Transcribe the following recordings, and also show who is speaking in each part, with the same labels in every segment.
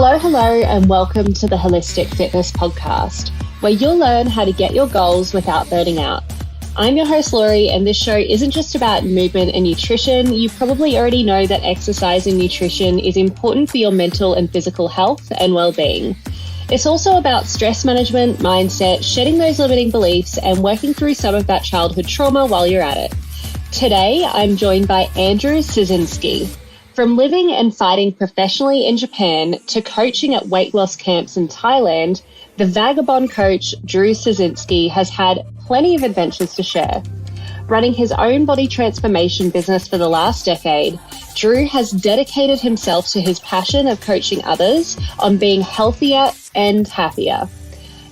Speaker 1: Hello, and welcome to the Holistic Fitness Podcast, where you'll learn how to get your goals without burning out. I'm your host, Laurie, and this show isn't just about movement and nutrition. You probably already know that exercise and nutrition is important for your mental and physical health and well-being. It's also about stress management, mindset, shedding those limiting beliefs, and working through some of that childhood trauma while you're at it. Today, I'm joined by Andrew Szczecinski. From living and fighting professionally in Japan to coaching at weight loss camps in Thailand, the Vagabond Coach, Andrew Szczecinski, has had plenty of adventures to share. Running his own body transformation business for the last decade, Drew has dedicated himself to his passion of coaching others on being healthier and happier.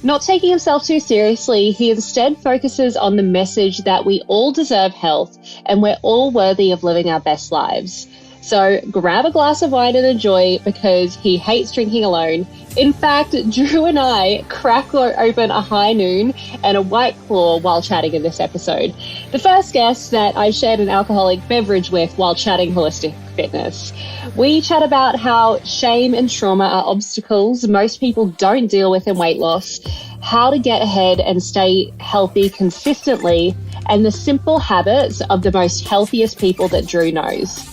Speaker 1: Not taking himself too seriously, he instead focuses on the message that we all deserve health and we're all worthy of living our best lives. So grab a glass of wine and enjoy, because he hates drinking alone. In fact, Drew and I crack open a high noon and a white claw while chatting in this episode. The first guest that I shared an alcoholic beverage with while chatting holistic fitness. We chat about how shame and trauma are obstacles most people don't deal with in weight loss, how to get ahead and stay healthy consistently, and the simple habits of the most healthiest people that Drew knows.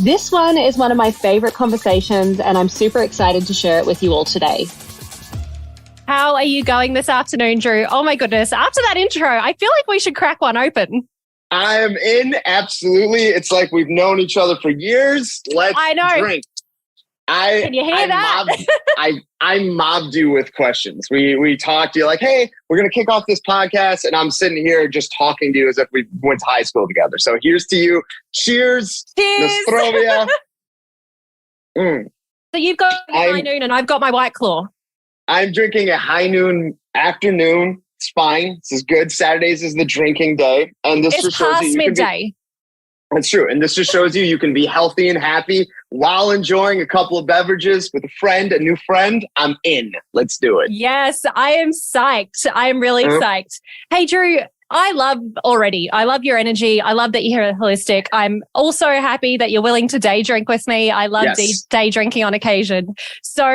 Speaker 1: This one is one of my favorite conversations, and I'm super excited to share it with you all today. How are you going this afternoon, Drew? Oh my goodness. After that intro, I feel like we should crack one open.
Speaker 2: I am in. Absolutely. It's like we've known each other for years. Let's drink.
Speaker 1: Can you hear that?
Speaker 2: I mobbed you with questions. We talked to you like, hey, we're going to kick off this podcast. And I'm sitting here just talking to you as if we went to high school together. So here's to you. Cheers.
Speaker 1: Cheers.
Speaker 2: Nostrovia.
Speaker 1: So you've got your high noon and I've got my white claw.
Speaker 2: I'm drinking a high noon afternoon. It's fine. This is good. Saturdays is the drinking day. And this just shows you
Speaker 1: midday.
Speaker 2: That's true. And this just shows you can be healthy and happy while enjoying a couple of beverages with a friend, a new friend. I'm in. Let's do it.
Speaker 1: Yes, I am psyched. I am really psyched. Hey, Drew, I love your energy. I love that you're here at Holistic. I'm also happy that you're willing to day drink with me. I love day drinking on occasion. So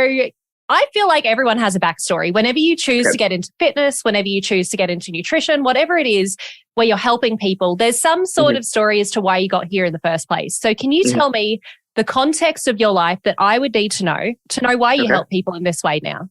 Speaker 1: I feel like everyone has a backstory. Whenever you choose to get into fitness, whenever you choose to get into nutrition, whatever it is where you're helping people, there's some sort of story as to why you got here in the first place. So can you tell me the context of your life that I would need to know why you help people in this way now?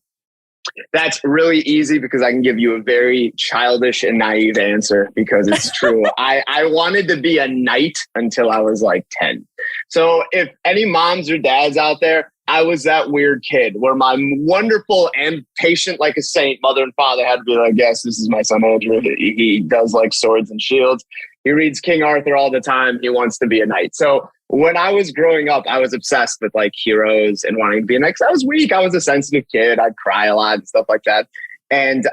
Speaker 2: That's really easy because I can give you a very childish and naive answer because it's true. I wanted to be a knight until I was like 10. So if any moms or dads out there, I was that weird kid where my wonderful and patient like a saint mother and father had to be like, yes, this is my son Andrew. He does like swords and shields. He reads King Arthur all the time. He wants to be a knight. So when I was growing up, I was obsessed with like heroes and wanting to be a knight. 'Cause I was weak. I was a sensitive kid. I'd cry a lot and stuff like that. And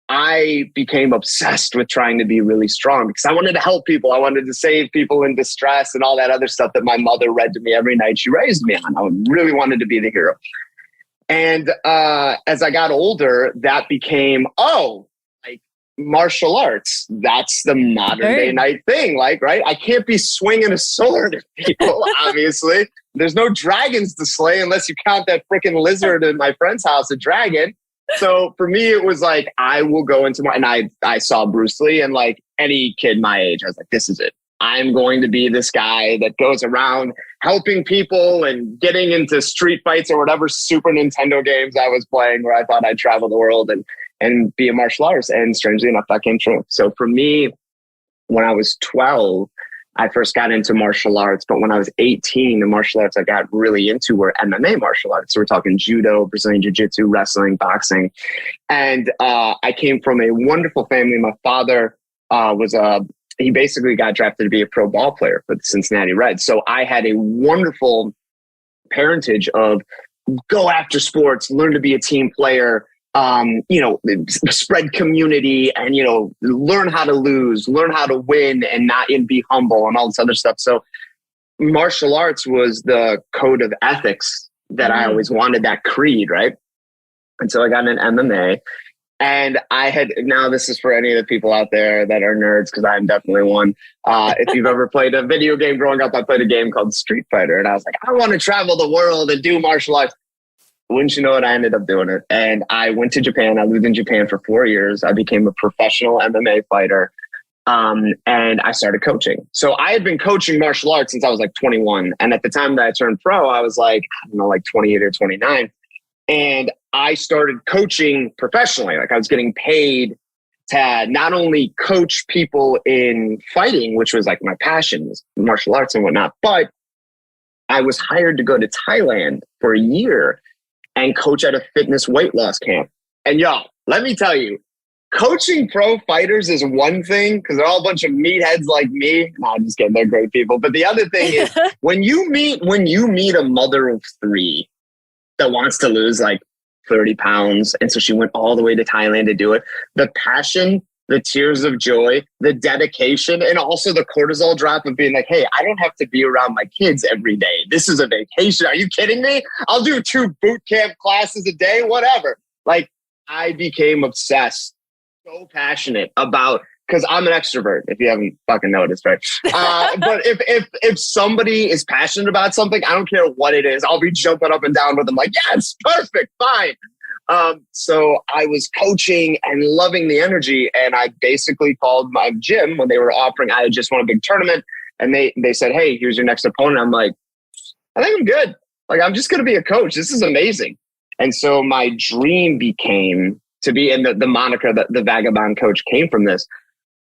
Speaker 2: I became obsessed with trying to be really strong because I wanted to help people. I wanted to save people in distress and all that other stuff that my mother read to me every night she raised me on. I really wanted to be the hero. And as I got older, that became, like martial arts. That's the modern day night thing. Like, right? I can't be swinging a sword at people, obviously. There's no dragons to slay unless you count that freaking lizard in my friend's house, a dragon. So for me, it was like, I will go into and I saw Bruce Lee, and like any kid my age, I was like, this is it. I'm going to be this guy that goes around helping people and getting into street fights or whatever Super Nintendo games I was playing where I thought I'd travel the world and be a martial artist. And strangely enough, that came true. So for me, when I was 12, I first got into martial arts, but when I was 18, the martial arts I got really into were MMA martial arts. So we're talking judo, Brazilian jiu-jitsu, wrestling, boxing. And I came from a wonderful family. My father he basically got drafted to be a pro ball player for the Cincinnati Reds. So I had a wonderful parentage of go after sports, learn to be a team player, spread community and, learn how to lose, learn how to win and be humble and all this other stuff. So martial arts was the code of ethics that I always wanted, that creed, right? And so I got an MMA and now this is for any of the people out there that are nerds, because I'm definitely one. If you've ever played a video game growing up, I played a game called Street Fighter and I was like, I want to travel the world and do martial arts. wouldn't you know it, I ended up doing it. And I went to Japan. I lived in Japan for 4 years. I became a professional MMA fighter. And I started coaching. So I had been coaching martial arts since I was like 21. And at the time that I turned pro, I was like, I don't know, like 28 or 29. And I started coaching professionally. Like I was getting paid to not only coach people in fighting, which was like my passion, was martial arts and whatnot, but I was hired to go to Thailand for a year and coach at a fitness weight loss camp. And y'all, let me tell you, coaching pro fighters is one thing because they're all a bunch of meatheads like me. No, I'm just kidding. They're great people. But the other thing is when you meet a mother of three that wants to lose like 30 pounds. And so she went all the way to Thailand to do it. The passion, the tears of joy, the dedication, and also the cortisol drop of being like, hey, I don't have to be around my kids every day. This is a vacation. Are you kidding me? I'll do 2 boot camp classes a day, whatever. Like I became obsessed, so passionate about, because I'm an extrovert, if you haven't fucking noticed, right? But if somebody is passionate about something, I don't care what it is. I'll be jumping up and down with them like, yes, perfect, fine. So I was coaching and loving the energy. And I basically called my gym when they were offering, I just won a big tournament. And they said, hey, here's your next opponent. I'm like, I think I'm good. Like, I'm just going to be a coach. This is amazing. And so my dream became to be, and the moniker, the Vagabond Coach came from this.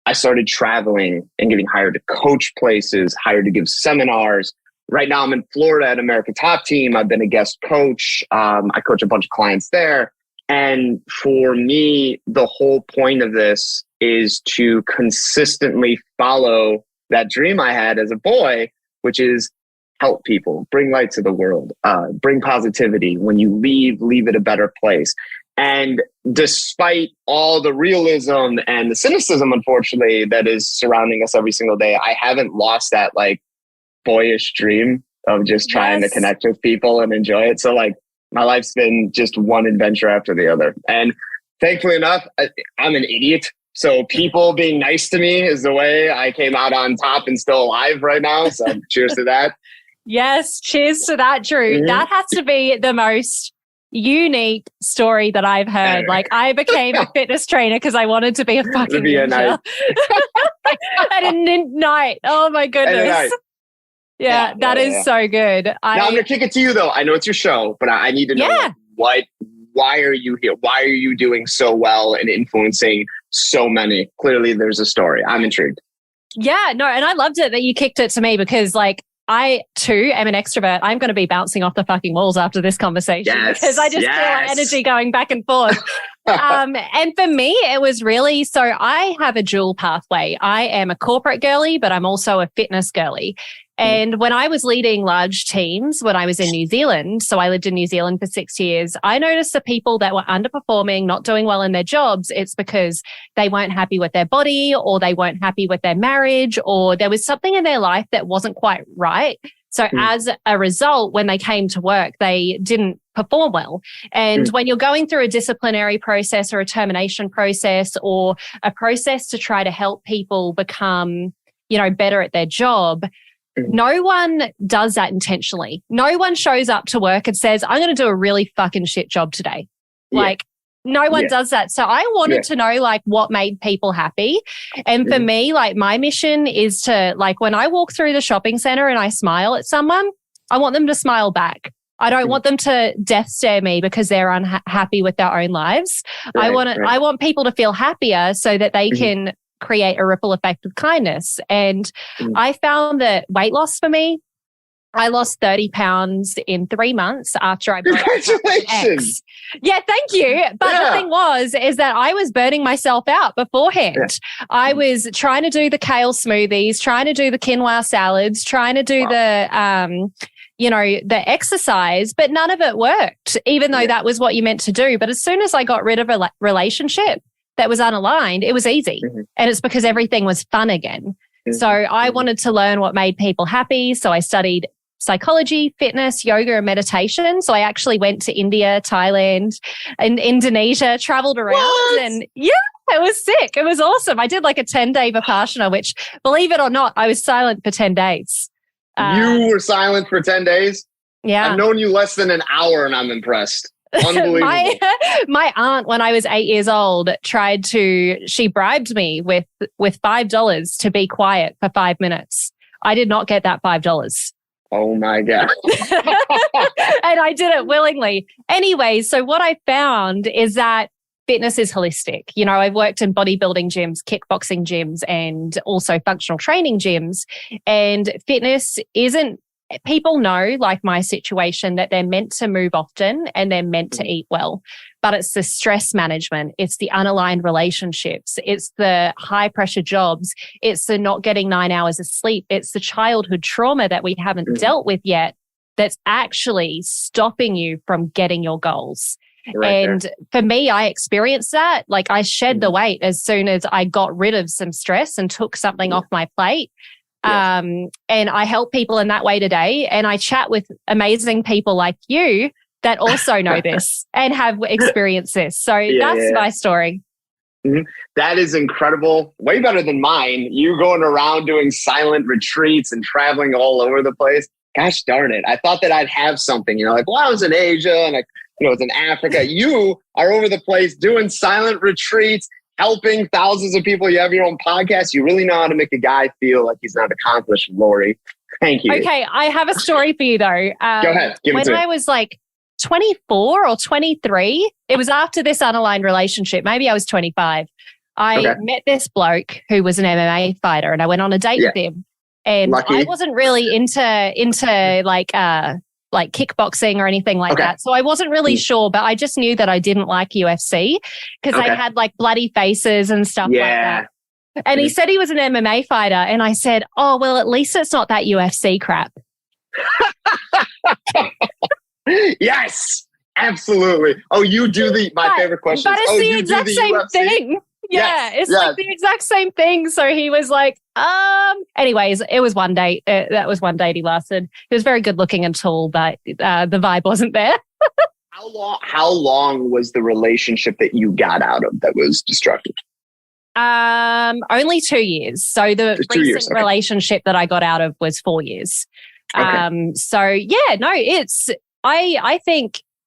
Speaker 2: I started traveling and getting hired to coach places, hired to give seminars. Right now I'm in Florida at America Top Team. I've been a guest coach. I coach a bunch of clients there. And for me, the whole point of this is to consistently follow that dream I had as a boy, which is help people, bring light to the world, bring positivity. When you leave it a better place. And despite all the realism and the cynicism, unfortunately, that is surrounding us every single day, I haven't lost that like boyish dream of just trying to connect with people and enjoy it. So like my life's been just one adventure after the other. And thankfully enough, I'm an idiot. So people being nice to me is the way I came out on top and still alive right now. So cheers to that.
Speaker 3: Yes, cheers to that, Drew. Mm-hmm. That has to be the most unique story that I've heard. Like I became a fitness trainer because I wanted to be a fucking ninja. At a night. Oh my goodness. Yeah, that is so good. Now
Speaker 2: I'm going to kick it to you though. I know it's your show, but I need to know why are you here? Why are you doing so well and influencing so many? Clearly there's a story. I'm intrigued.
Speaker 3: Yeah, no, and I loved it that you kicked it to me because like I too am an extrovert. I'm going to be bouncing off the fucking walls after this conversation because I just feel our energy going back and forth. And for me, it was really, so I have a dual pathway. I am a corporate girly, but I'm also a fitness girly. And when I was leading large teams, when I was in New Zealand, so I lived in New Zealand for 6 years, I noticed the people that were underperforming, not doing well in their jobs, it's because they weren't happy with their body or they weren't happy with their marriage or there was something in their life that wasn't quite right. So as a result, when they came to work, they didn't perform well. And when you're going through a disciplinary process or a termination process or a process to try to help people become, better at their job, no one does that intentionally. No one shows up to work and says, I'm going to do a really fucking shit job today. Like no one does that. So I wanted to know like what made people happy. And for me, like my mission is to like when I walk through the shopping center and I smile at someone, I want them to smile back. I don't want them to death stare me because they're unhappy with their own lives. I want people to feel happier so that they can create a ripple effect of kindness. And I found that weight loss for me, I lost 30 pounds in 3 months after I broke up with my ex. Yeah, thank you. But the thing is that I was burning myself out beforehand. I was trying to do the kale smoothies, trying to do the quinoa salads, trying to do the exercise, but none of it worked, even though that was what you meant to do. But as soon as I got rid of a relationship that was unaligned, it was easy. And it's because everything was fun again. So I wanted to learn what made people happy. So I studied psychology, fitness, yoga, and meditation. So I actually went to India, Thailand, and Indonesia, traveled around and it was sick. It was awesome. I did like a 10-day Vipassana, which believe it or not, I was silent for 10 days.
Speaker 2: You were silent for 10 days?
Speaker 3: Yeah.
Speaker 2: I've known you less than an hour and I'm impressed. Unbelievable.
Speaker 3: My aunt, when I was 8 years old, she bribed me with $5 to be quiet for 5 minutes. I did not get that $5.
Speaker 2: Oh my God.
Speaker 3: And I did it willingly. Anyway, so what I found is that fitness is holistic. You know, I've worked in bodybuilding gyms, kickboxing gyms, and also functional training gyms. And fitness isn't, people know, like my situation, that they're meant to move often and they're meant to eat well. But it's the stress management, it's the unaligned relationships, it's the high pressure jobs, it's the not getting 9 hours of sleep, it's the childhood trauma that we haven't dealt with yet that's actually stopping you from getting your goals. And for me, I experienced that. Like, I shed the weight as soon as I got rid of some stress and took something off my plate. And I help people in that way today. And I chat with amazing people like you that also know this and have experienced this. So that's my story.
Speaker 2: Mm-hmm. That is incredible. Way better than mine. You going around doing silent retreats and traveling all over the place. Gosh darn it. I thought that I'd have something, you know, like, well, I was in Asia and I was in Africa. You are over the place doing silent retreats, helping thousands of people. You have your own podcast. You really know how to make a guy feel like he's not accomplished, Lori. Thank you.
Speaker 3: Okay, I have a story for you though.
Speaker 2: Go ahead.
Speaker 3: When I was like 24 or 23, it was after this unaligned relationship. Maybe I was 25. I met this bloke who was an MMA fighter, and I went on a date with him. And
Speaker 2: Lucky.
Speaker 3: I wasn't really into like kickboxing or anything like that. So I wasn't really sure, but I just knew that I didn't like UFC because they had like bloody faces and stuff like that. And he said he was an MMA fighter. And I said, oh, well, at least it's not that UFC crap.
Speaker 2: Yes, absolutely. Oh, you do my favorite question.
Speaker 3: But it's the exact same thing. Yeah, it's like the exact same thing. So he was like, anyways, it was one date. That was one date he lasted. He was very good looking and tall, but the vibe wasn't there.
Speaker 2: How long was the relationship that you got out of that was destructive?
Speaker 3: Only 2 years. So the recent relationship that I got out of was 4 years. So yeah, no,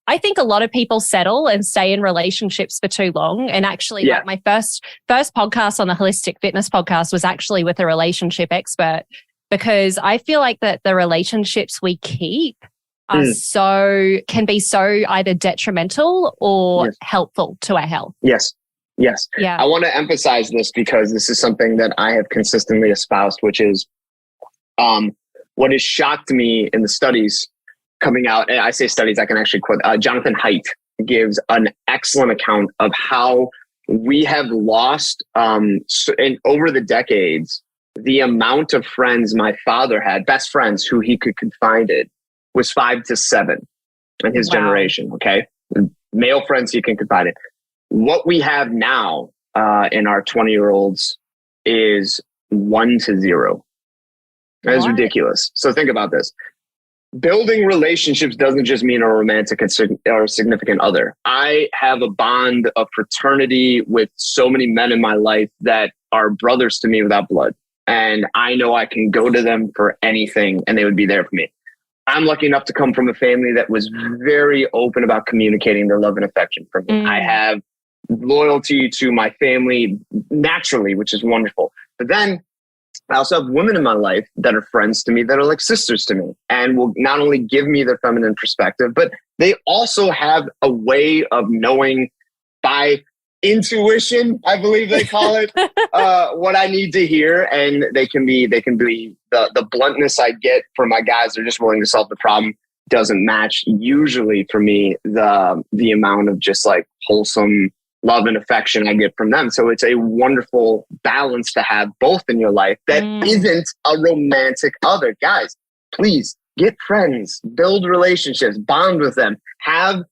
Speaker 3: I think a lot of people settle and stay in relationships for too long. And actually, like my first podcast on the Holistic Fitness podcast was actually with a relationship expert, because I feel like that the relationships we keep are can be so either detrimental or helpful to our health.
Speaker 2: Yes. Yeah. I want to emphasize this because this is something that I have consistently espoused, which is what has shocked me in the studies coming out, and I say studies, I can actually quote, Jonathan Haidt gives an excellent account of how we have lost, over the decades, the amount of friends my father had, best friends who he could confide in, was 5 to 7 in his generation, okay? Male friends he can confide in. What we have now in our 20-year-olds is 1 to 0. That is ridiculous. So think about this. Building relationships doesn't just mean a romantic or significant other. I have a bond of fraternity with so many men in my life that are brothers to me without blood. And I know I can go to them for anything and they would be there for me. I'm lucky enough to come from a family that was very open about communicating their love and affection for me. I have loyalty to my family naturally, which is wonderful. But then I also have women in my life that are friends to me, that are like sisters to me, and will not only give me their feminine perspective, but they also have a way of knowing by intuition, I believe they call it, what I need to hear. And they can be the bluntness I get from my guys. They're just willing to solve the problem. Doesn't match usually for me the amount of just like wholesome love and affection I get from them. So it's a wonderful balance to have both in your life that isn't a romantic other. Guys, please get friends, build relationships, bond with them, have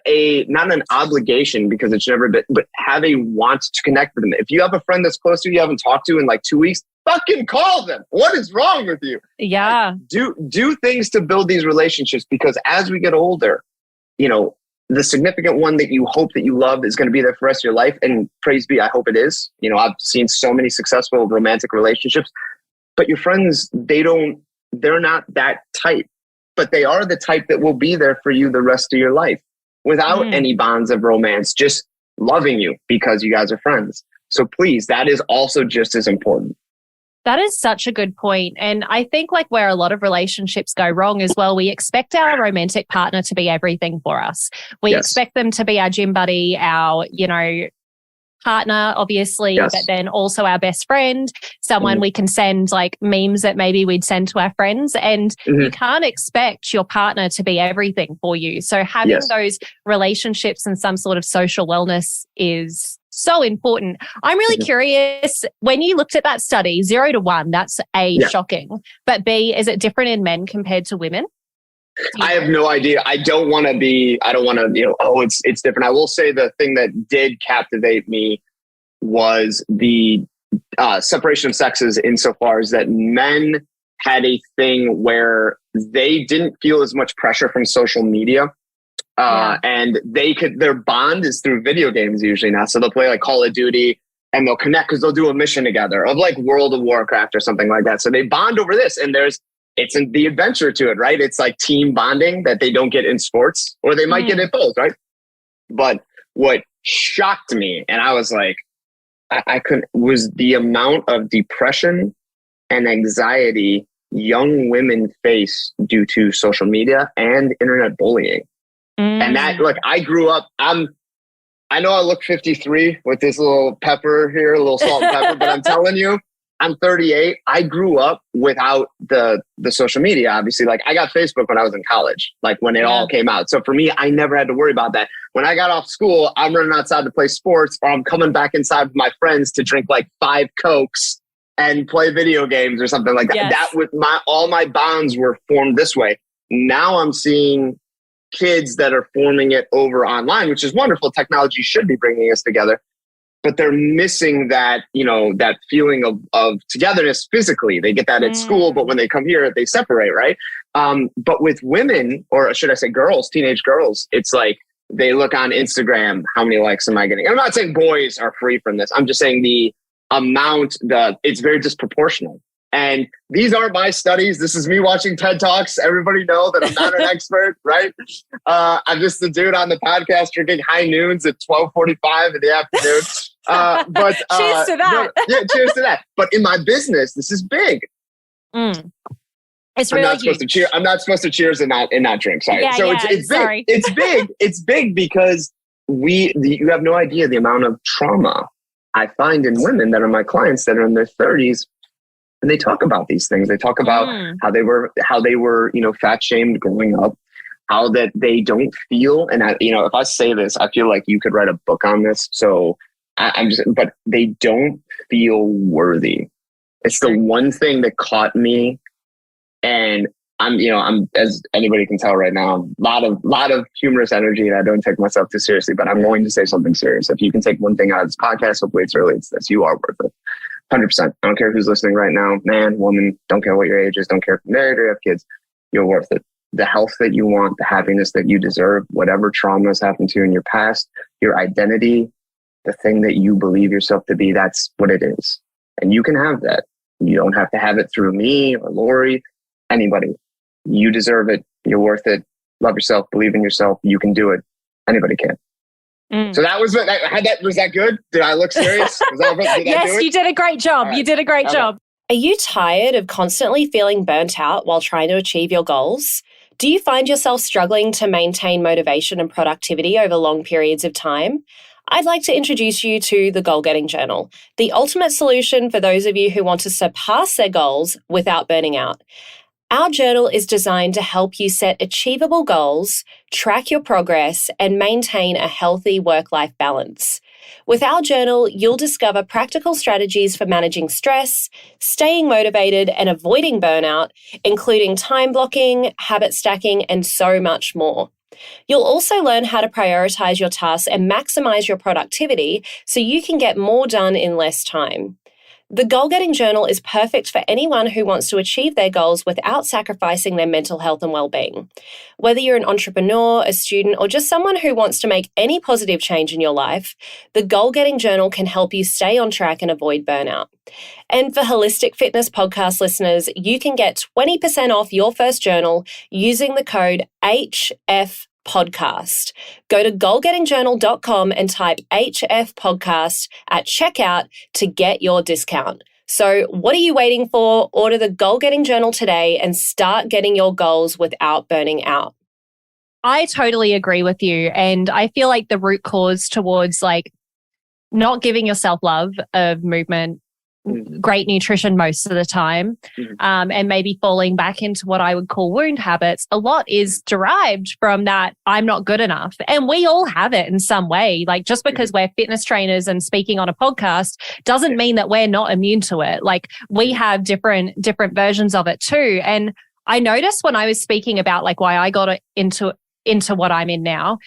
Speaker 2: a, not an obligation because it's never been, but have a want to connect with them. If you have a friend that's close to you haven't talked to in like 2 weeks, fucking call them. What is wrong with you?
Speaker 3: Yeah.
Speaker 2: Do things to build these relationships, because as we get older, you know, the significant one that you hope that you love is going to be there for the rest of your life. And praise be, I hope it is. You know, I've seen so many successful romantic relationships, but your friends, they're not that type, but they are the type that will be there for you the rest of your life. without any bonds of romance, just loving you because you guys are friends. So please, that is also just as important.
Speaker 3: That is such a good point. And I think like where a lot of relationships go wrong as well, we expect our romantic partner to be everything for us. We expect them to be our gym buddy, our, partner, obviously, but then also our best friend, someone we can send like memes that maybe we'd send to our friends. And you can't expect your partner to be everything for you. So having those relationships and some sort of social wellness is so important. I'm really curious, when you looked at that study, 0 to 1, that's shocking. But B, is it different in men compared to women?
Speaker 2: I have no idea. I don't want to, it's different. I will say the thing that did captivate me was the separation of sexes insofar as that men had a thing where they didn't feel as much pressure from social media. And their bond is through video games usually now. So they'll play like Call of Duty and they'll connect because they'll do a mission together of like World of Warcraft or something like that. So they bond over this, and it's the adventure to it, right? It's like team bonding that they don't get in sports, or they might get it both, right? But what shocked me, and I was like, I couldn't, was the amount of depression and anxiety young women face due to social media and internet bullying. And that, look, I grew up, I know I look 53 with this little pepper here, a little salt and pepper, but I'm telling you, I'm 38. I grew up without the social media, obviously. Like, I got Facebook when I was in college, like when it all came out. So for me, I never had to worry about that. When I got off school, I'm running outside to play sports, or I'm coming back inside with my friends to drink like 5 Cokes and play video games or something like that.
Speaker 3: Yes.
Speaker 2: That with all my bonds were formed this way. Now I'm seeing kids that are forming it over online, which is wonderful. Technology should be bringing us together. But they're missing that, that feeling of togetherness physically. They get that at school, but when they come here, they separate, right? But with women, or should I say girls, teenage girls, it's like they look on Instagram, how many likes am I getting? I'm not saying boys are free from this. I'm just saying the amount, it's very disproportional. And these aren't my studies. This is me watching TED Talks. Everybody know that I'm not an expert, right? I'm just a dude on the podcast drinking high noons at 12:45 in the afternoon. But
Speaker 3: cheers to that.
Speaker 2: Cheers to that. But in my business, this is big.
Speaker 3: It's really
Speaker 2: I'm not supposed to cheers and not drink. Sorry. It's big.
Speaker 3: Sorry.
Speaker 2: It's big. It's big because you have no idea the amount of trauma I find in women that are my clients that are in their 30s. And they talk about these things. They talk about how they were, fat shamed growing up, how that they don't feel. And if I say this, I feel like you could write a book on this. So but they don't feel worthy. It's the one thing that caught me. And I'm, as anybody can tell right now, a lot of humorous energy, and I don't take myself too seriously, but I'm going to say something serious. If you can take one thing out of this podcast, hopefully it's really, it's this: you are worth it. 100%. I don't care who's listening right now, man, woman, don't care what your age is, don't care if you're married or you have kids, you're worth it. The health that you want, the happiness that you deserve, whatever trauma has happened to you in your past, your identity, the thing that you believe yourself to be, that's what it is. And you can have that. You don't have to have it through me or Lori, anybody. You deserve it. You're worth it. Love yourself. Believe in yourself. You can do it. Anybody can. So that was was that good? Did I look serious?
Speaker 3: Yes, you did a great job. Right. You did a great job.
Speaker 4: Are you tired of constantly feeling burnt out while trying to achieve your goals? Do you find yourself struggling to maintain motivation and productivity over long periods of time? I'd like to introduce you to the Goal Getting Journal, the ultimate solution for those of you who want to surpass their goals without burning out. Our journal is designed to help you set achievable goals, track your progress, and maintain a healthy work-life balance. With our journal, you'll discover practical strategies for managing stress, staying motivated, and avoiding burnout, including time blocking, habit stacking, and so much more. You'll also learn how to prioritize your tasks and maximize your productivity so you can get more done in less time. The Goal Getting Journal is perfect for anyone who wants to achieve their goals without sacrificing their mental health and well-being. Whether you're an entrepreneur, a student, or just someone who wants to make any positive change in your life, the Goal Getting Journal can help you stay on track and avoid burnout. And for Holistic Fitness podcast listeners, you can get 20% off your first journal using the code HFP podcast. Go to goalgettingjournal.com and type HF podcast at checkout to get your discount. So what are you waiting for? Order the Goal Getting Journal today and start getting your goals without burning out.
Speaker 3: I totally agree with you. And I feel like the root cause towards like not giving yourself love of movement, great nutrition most of the time, and maybe falling back into what I would call wound habits, a lot is derived from that I'm not good enough. And we all have it in some way. Like just because we're fitness trainers and speaking on a podcast doesn't mean that we're not immune to it. Like we have different versions of it too. And I noticed when I was speaking about like why I got into what I'm in now,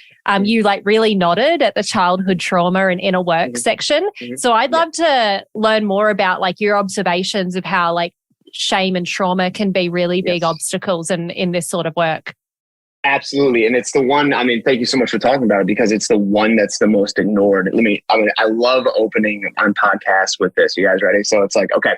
Speaker 3: you like really nodded at the childhood trauma and inner work section. So I'd love to learn more about like your observations of how like shame and trauma can be really big obstacles in this sort of work.
Speaker 2: Absolutely. And it's the one, I mean, thank you so much for talking about it because it's the one that's the most ignored. I love opening on podcasts with this. You guys ready? So it's like, okay,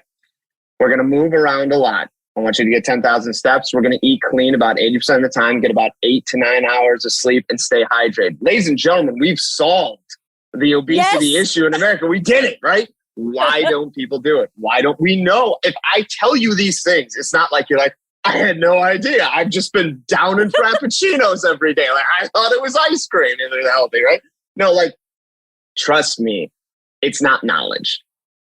Speaker 2: we're going to move around a lot. I want you to get 10,000 steps. We're going to eat clean about 80% of the time, get about 8 to 9 hours of sleep and stay hydrated. Ladies and gentlemen, we've solved the obesity issue in America. We did it, right? Why don't people do it? Why don't we know? If I tell you these things, it's not like you're like, I had no idea. I've just been down in Frappuccinos every day. Like I thought it was ice cream and it's healthy, right? No, like, trust me, it's not knowledge.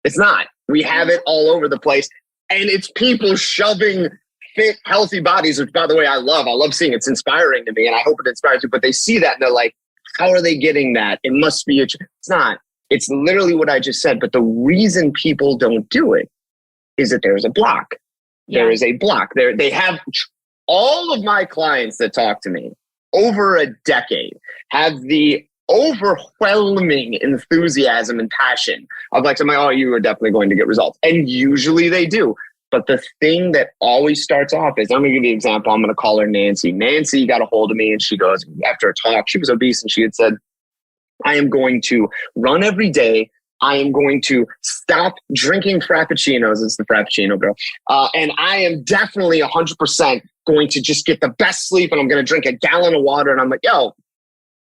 Speaker 2: It's not. We have it all over the place. And it's people shoving fit, healthy bodies, which, by the way, I love seeing it. It's inspiring to me, and I hope it inspires you. But they see that, and they're like, how are they getting that? It must be it's not. It's literally what I just said. But the reason people don't do it is that there's a block. Yeah. There is a block. They have all of my clients that talk to me over a decade have the overwhelming enthusiasm and passion of like, oh, you are definitely going to get results. And usually they do. But the thing that always starts off is, I'm going to give you an example. I'm going to call her Nancy. Nancy got a hold of me and she goes, after a talk, she was obese and she had said, I am going to run every day. I am going to stop drinking Frappuccinos. It's the Frappuccino girl. And I am definitely 100% going to just get the best sleep and I'm going to drink a gallon of water. And I'm like, yo,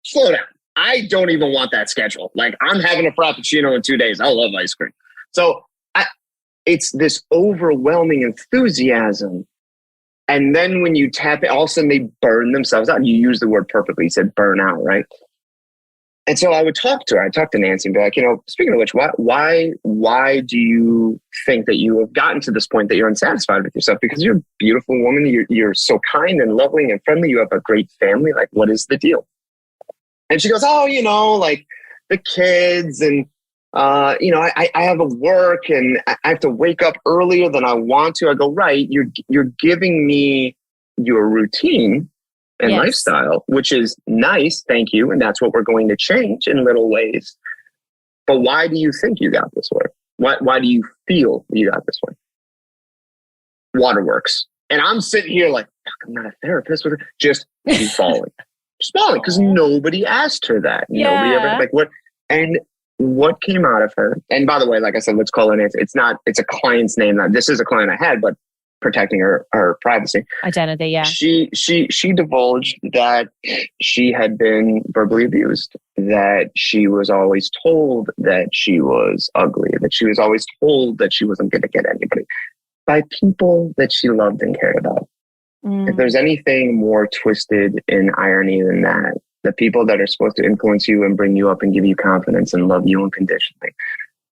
Speaker 2: slow down. I don't even want that schedule. Like I'm having a Frappuccino in 2 days. I love ice cream. So it's this overwhelming enthusiasm. And then when you tap it, all of a sudden they burn themselves out. You use the word perfectly. You said burn out, right? And so I would talk to her. I'd talk to Nancy and be like, speaking of which, why do you think that you have gotten to this point that you're unsatisfied with yourself? Because you're a beautiful woman. You're so kind and loving and friendly. You have a great family. Like, what is the deal? And she goes, like the kids and, I have a work and I have to wake up earlier than I want to. I go, right. You're giving me your routine and lifestyle, which is nice. Thank you. And that's what we're going to change in little ways. But why do you think you got this way? Why do you feel you got this way? Waterworks. And I'm sitting here like, I'm not a therapist. Just keep falling. Just falling because nobody asked her that.
Speaker 3: Yeah.
Speaker 2: Nobody ever like what. And what came out of her, and by the way, like I said, let's call it Nancy. It's a client's name. Now, this is a client I had, but protecting her privacy.
Speaker 3: Identity, yeah.
Speaker 2: She divulged that she had been verbally abused, that she was always told that she was ugly, that she was always told that she wasn't going to get anybody by people that she loved and cared about. If there's anything more twisted in irony than that, the people that are supposed to influence you and bring you up and give you confidence and love you unconditionally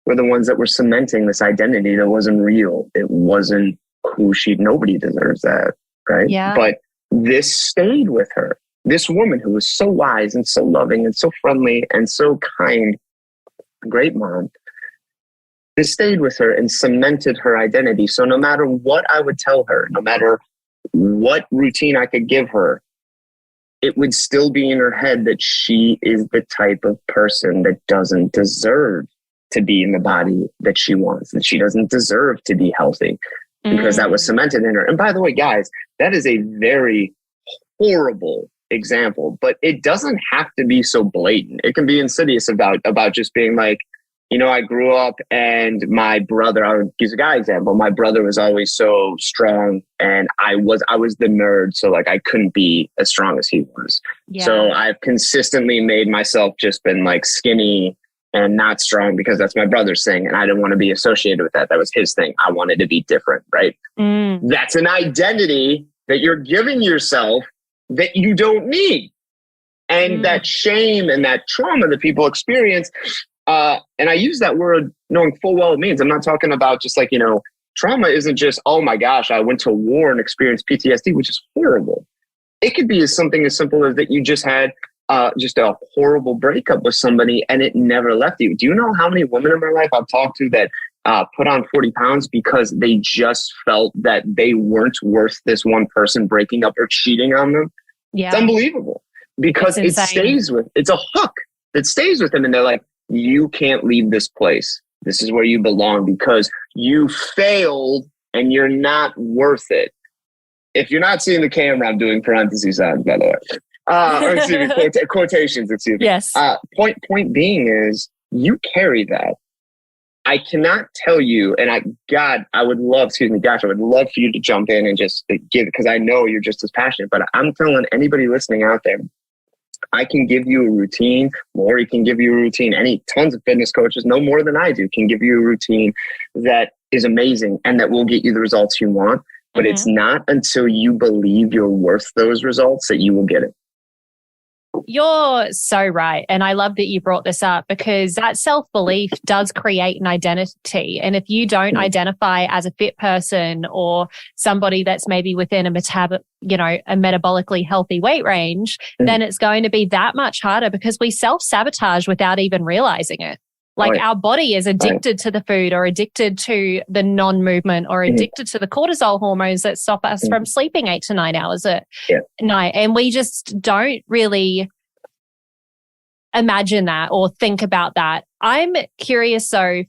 Speaker 2: were the ones that were cementing this identity that wasn't real. It wasn't who nobody deserves that, right? Yeah. But this stayed with her. This woman who was so wise and so loving and so friendly and so kind, great mom, this stayed with her and cemented her identity. So no matter what I would tell her, no matter what routine I could give her, it would still be in her head that she is the type of person that doesn't deserve to be in the body that she wants, that she doesn't deserve to be healthy because that was cemented in her. And by the way, guys, that is a very horrible example, but it doesn't have to be so blatant. It can be insidious about just being like, I grew up and my brother, I'll use a guy example. My brother was always so strong and I was the nerd. So like I couldn't be as strong as he was. Yeah. So I've consistently made myself just been like skinny and not strong because that's my brother's thing. And I didn't want to be associated with that. That was his thing. I wanted to be different, right? That's an identity that you're giving yourself that you don't need. And that shame and that trauma that people experience, and I use that word knowing full well it means. I'm not talking about just like, trauma isn't just, oh my gosh, I went to war and experienced PTSD, which is horrible. It could be something as simple as that you just had just a horrible breakup with somebody and it never left you. Do you know how many women in my life I've talked to that put on 40 pounds because they just felt that they weren't worth this one person breaking up or cheating on them? Yeah. It's unbelievable because it's a hook that stays with them. And they're like, you can't leave this place. This is where you belong because you failed and you're not worth it. If you're not seeing the camera, I'm doing parentheses on, by the way. Or excuse me, quotations, excuse me.
Speaker 3: Yes.
Speaker 2: Point being is you carry that. I cannot tell you, and I would love for you to jump in and just give, because I know you're just as passionate, but I'm telling anybody listening out there, I can give you a routine. Maury can give you a routine. Tons of fitness coaches, no more than I do, can give you a routine that is amazing and that will get you the results you want. But it's not until you believe you're worth those results that you will get it.
Speaker 3: You're so right. And I love that you brought this up because that self-belief does create an identity. And if you don't identify as a fit person or somebody that's maybe within a metabolically healthy weight range, then it's going to be that much harder because we self-sabotage without even realizing it. Like our body is addicted to the food or addicted to the non-movement or addicted to the cortisol hormones that stop us from sleeping 8 to 9 hours at night. And we just don't really imagine that or think about that. I'm curious, so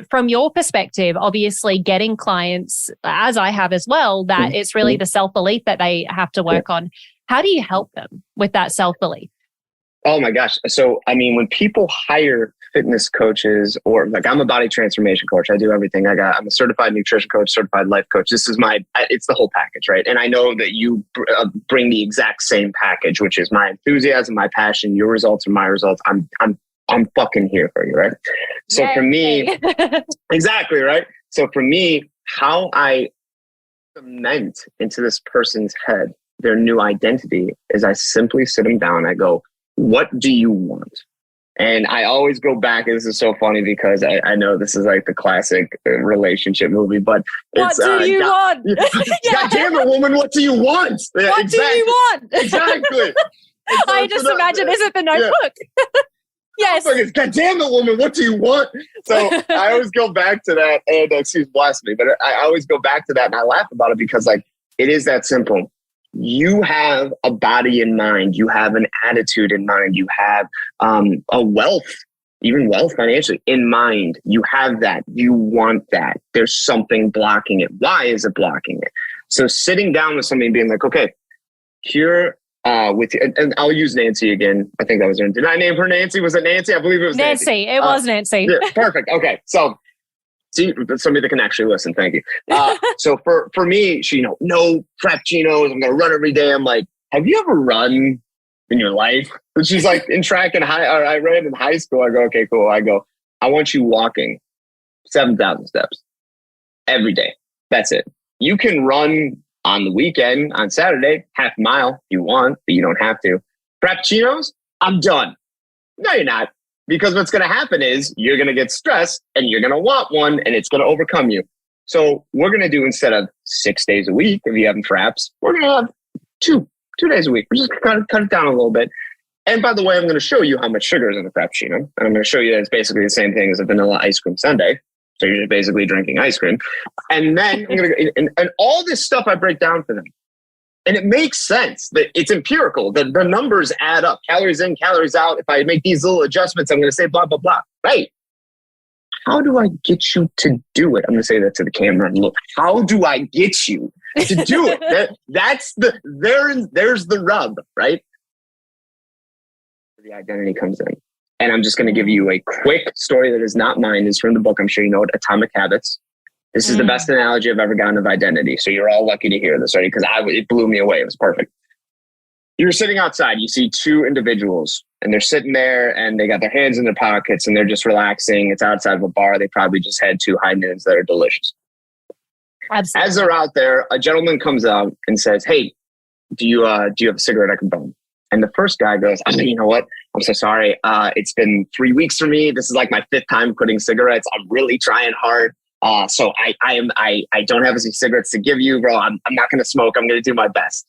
Speaker 3: from your perspective, obviously getting clients, as I have as well, that it's really the self-belief that they have to work on. How do you help them with that self-belief?
Speaker 2: Oh my gosh. So, when people hire fitness coaches or like I'm a body transformation coach, I do everything. I'm a certified nutrition coach, certified life coach. This is it's the whole package, right? And I know that you bring the exact same package, which is my enthusiasm, my passion, your results are my results. I'm fucking here for you, right? So for me, exactly, right? So for me, how I cement into this person's head their new identity is I simply sit them down. I go, what do you want? And I always go back, and this is so funny because I know this is like the classic relationship movie, but
Speaker 3: what do you want?
Speaker 2: God damn it, woman, what do you want?
Speaker 3: What do you want?
Speaker 2: Exactly.
Speaker 3: I just imagine, is it the Notebook? Yes.
Speaker 2: God damn it, woman, what do you want? So I always go back to that, and excuse blasphemy, but I always go back to that and I laugh about it because like it is that simple. You have a body in mind. You have an attitude in mind. You have a wealth, even wealth financially in mind. You have that. You want that. There's something blocking it. Why is it blocking it? So sitting down with somebody and being like, okay, here with you, and I'll use Nancy again. I think that was her. Did I name her Nancy? Was it Nancy? I believe it was Nancy.
Speaker 3: It was Nancy.
Speaker 2: Yeah, perfect. Okay. So see, somebody that can actually listen. Thank you. So for me, she, no frappuccinos. I'm going to run every day. I'm like, have you ever run in your life? And she's like, in track and I ran in high school. I go, okay, cool. I go, I want you walking 7,000 steps every day. That's it. You can run on the weekend, on Saturday, half a mile if you want, but you don't have to. Frappuccinos, I'm done. No, you're not. Because what's going to happen is you're going to get stressed and you're going to want one and it's going to overcome you. So we're going to do, instead of 6 days a week, if you have fraps, we're going to have two days a week. We're just going to cut it down a little bit. And by the way, I'm going to show you how much sugar is in the frappuccino. And I'm going to show you that it's basically the same thing as a vanilla ice cream sundae. So you're just basically drinking ice cream. And then I'm going to, and all this stuff I break down for them. And it makes sense that it's empirical. The numbers add up. Calories in, calories out. If I make these little adjustments, I'm going to say blah, blah, blah. Right. How do I get you to do it? I'm going to say that to the camera and look. How do I get you to do it? There's the rub, right? The identity comes in. And I'm just going to give you a quick story that is not mine. It's from the book. I'm sure you know it, Atomic Habits. This is the best analogy I've ever gotten of identity. So you're all lucky to hear this, right? Because it blew me away. It was perfect. You're sitting outside. You see two individuals and they're sitting there and they got their hands in their pockets and they're just relaxing. It's outside of a bar. They probably just had two high noons that are delicious.
Speaker 3: Absolutely.
Speaker 2: As they're out there, a gentleman comes out and says, "Hey, do you have a cigarette I can bum?" And the first guy goes, "You know what? I'm so sorry. It's been 3 weeks for me. This is like my 5th time quitting cigarettes. I'm really trying hard. So I don't have any cigarettes to give you, bro. I'm not going to smoke. I'm going to do my best."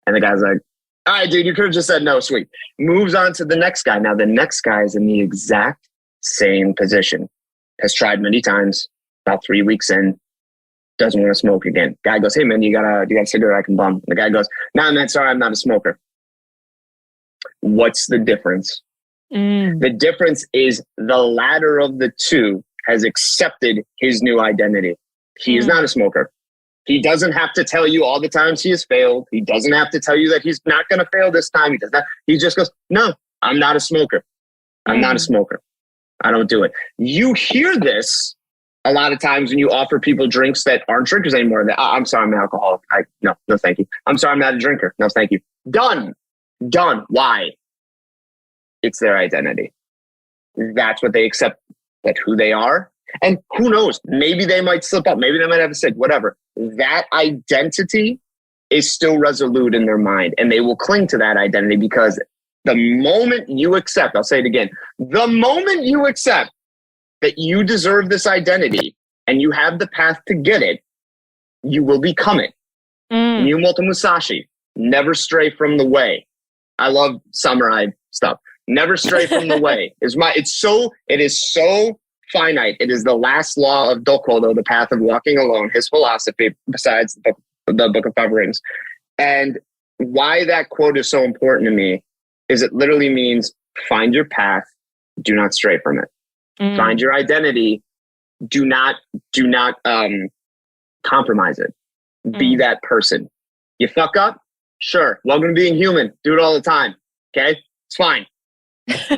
Speaker 2: And the guy's like, "All right, dude, you could have just said no, sweet." Moves on to the next guy. Now the next guy is in the exact same position. Has tried many times, about 3 weeks in, doesn't want to smoke again. Guy goes, "Hey man, do you got a cigarette I can bum?" And the guy goes, "Nah, man, sorry, I'm not a smoker." What's the difference? The difference is the latter of the two has accepted his new identity. He is not a smoker. He doesn't have to tell you all the times he has failed. He doesn't have to tell you that he's not going to fail this time. He does not. He just goes, "No, I'm not a smoker. I'm not a smoker. I don't do it." You hear this a lot of times when you offer people drinks that aren't drinkers anymore. That, "I'm sorry, I'm an alcoholic. No, thank you. I'm sorry, I'm not a drinker. No, thank you." Done. Why? It's their identity. That's what they accept, that who they are. And who knows? Maybe they might slip up. Maybe they might have a sick, whatever. That identity is still resolute in their mind. And they will cling to that identity because the moment you accept, I'll say it again, the moment you accept that you deserve this identity and you have the path to get it, you will become it. Miyamoto Musashi, never stray from the way. I love samurai stuff. Never stray from the way. It is so finite. It is the last law of Dokodo, the path of walking alone, his philosophy, besides the Book of Five Rings. And why that quote is so important to me is it literally means find your path, do not stray from it. Find your identity, do not compromise it. Be that person. You fuck up? Sure. Welcome to being human. Do it all the time. Okay? It's fine.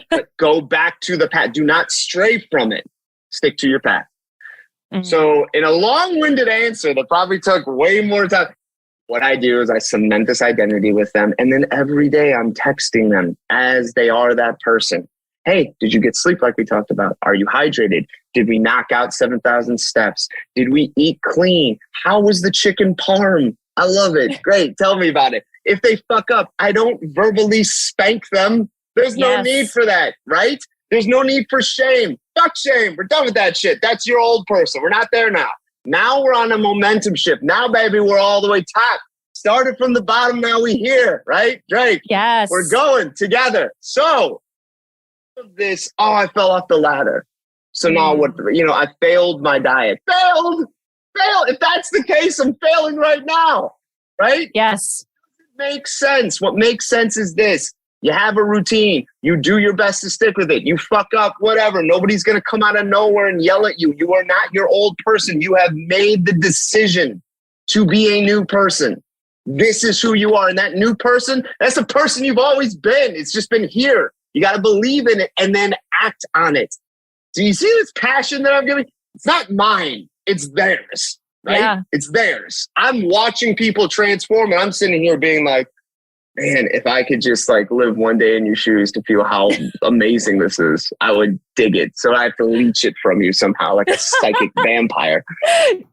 Speaker 2: But go back to the path. Do not stray from it. Stick to your path. So in a long-winded answer that probably took way more time, what I do is I cement this identity with them. And then every day I'm texting them as they are that person. "Hey, did you get sleep like we talked about? Are you hydrated? Did we knock out 7,000 steps? Did we eat clean? How was the chicken parm? I love it. Great. Tell me about it." If they fuck up, I don't verbally spank them. There's no need for that, right? There's no need for shame. Fuck shame. We're done with that shit. That's your old person. We're not there now. Now we're on a momentum shift. Now, baby, we're all the way top. Started from the bottom. Now we here, right? Drake.
Speaker 3: Yes.
Speaker 2: We're going together. So this, I fell off the ladder. So now what, I failed my diet. Failed. If that's the case, I'm failing right now, right?
Speaker 3: Yes.
Speaker 2: Makes sense. What makes sense is this. You have a routine. You do your best to stick with it. You fuck up, whatever. Nobody's going to come out of nowhere and yell at you. You are not your old person. You have made the decision to be a new person. This is who you are. And that new person, that's the person you've always been. It's just been here. You got to believe in it and then act on it. Do you see this passion that I'm giving? It's not mine. It's theirs. Right? Yeah. It's theirs. I'm watching people transform and I'm sitting here being like, man, if I could just live one day in your shoes to feel how amazing this is, I would dig it. So I have to leech it from you somehow like a psychic vampire.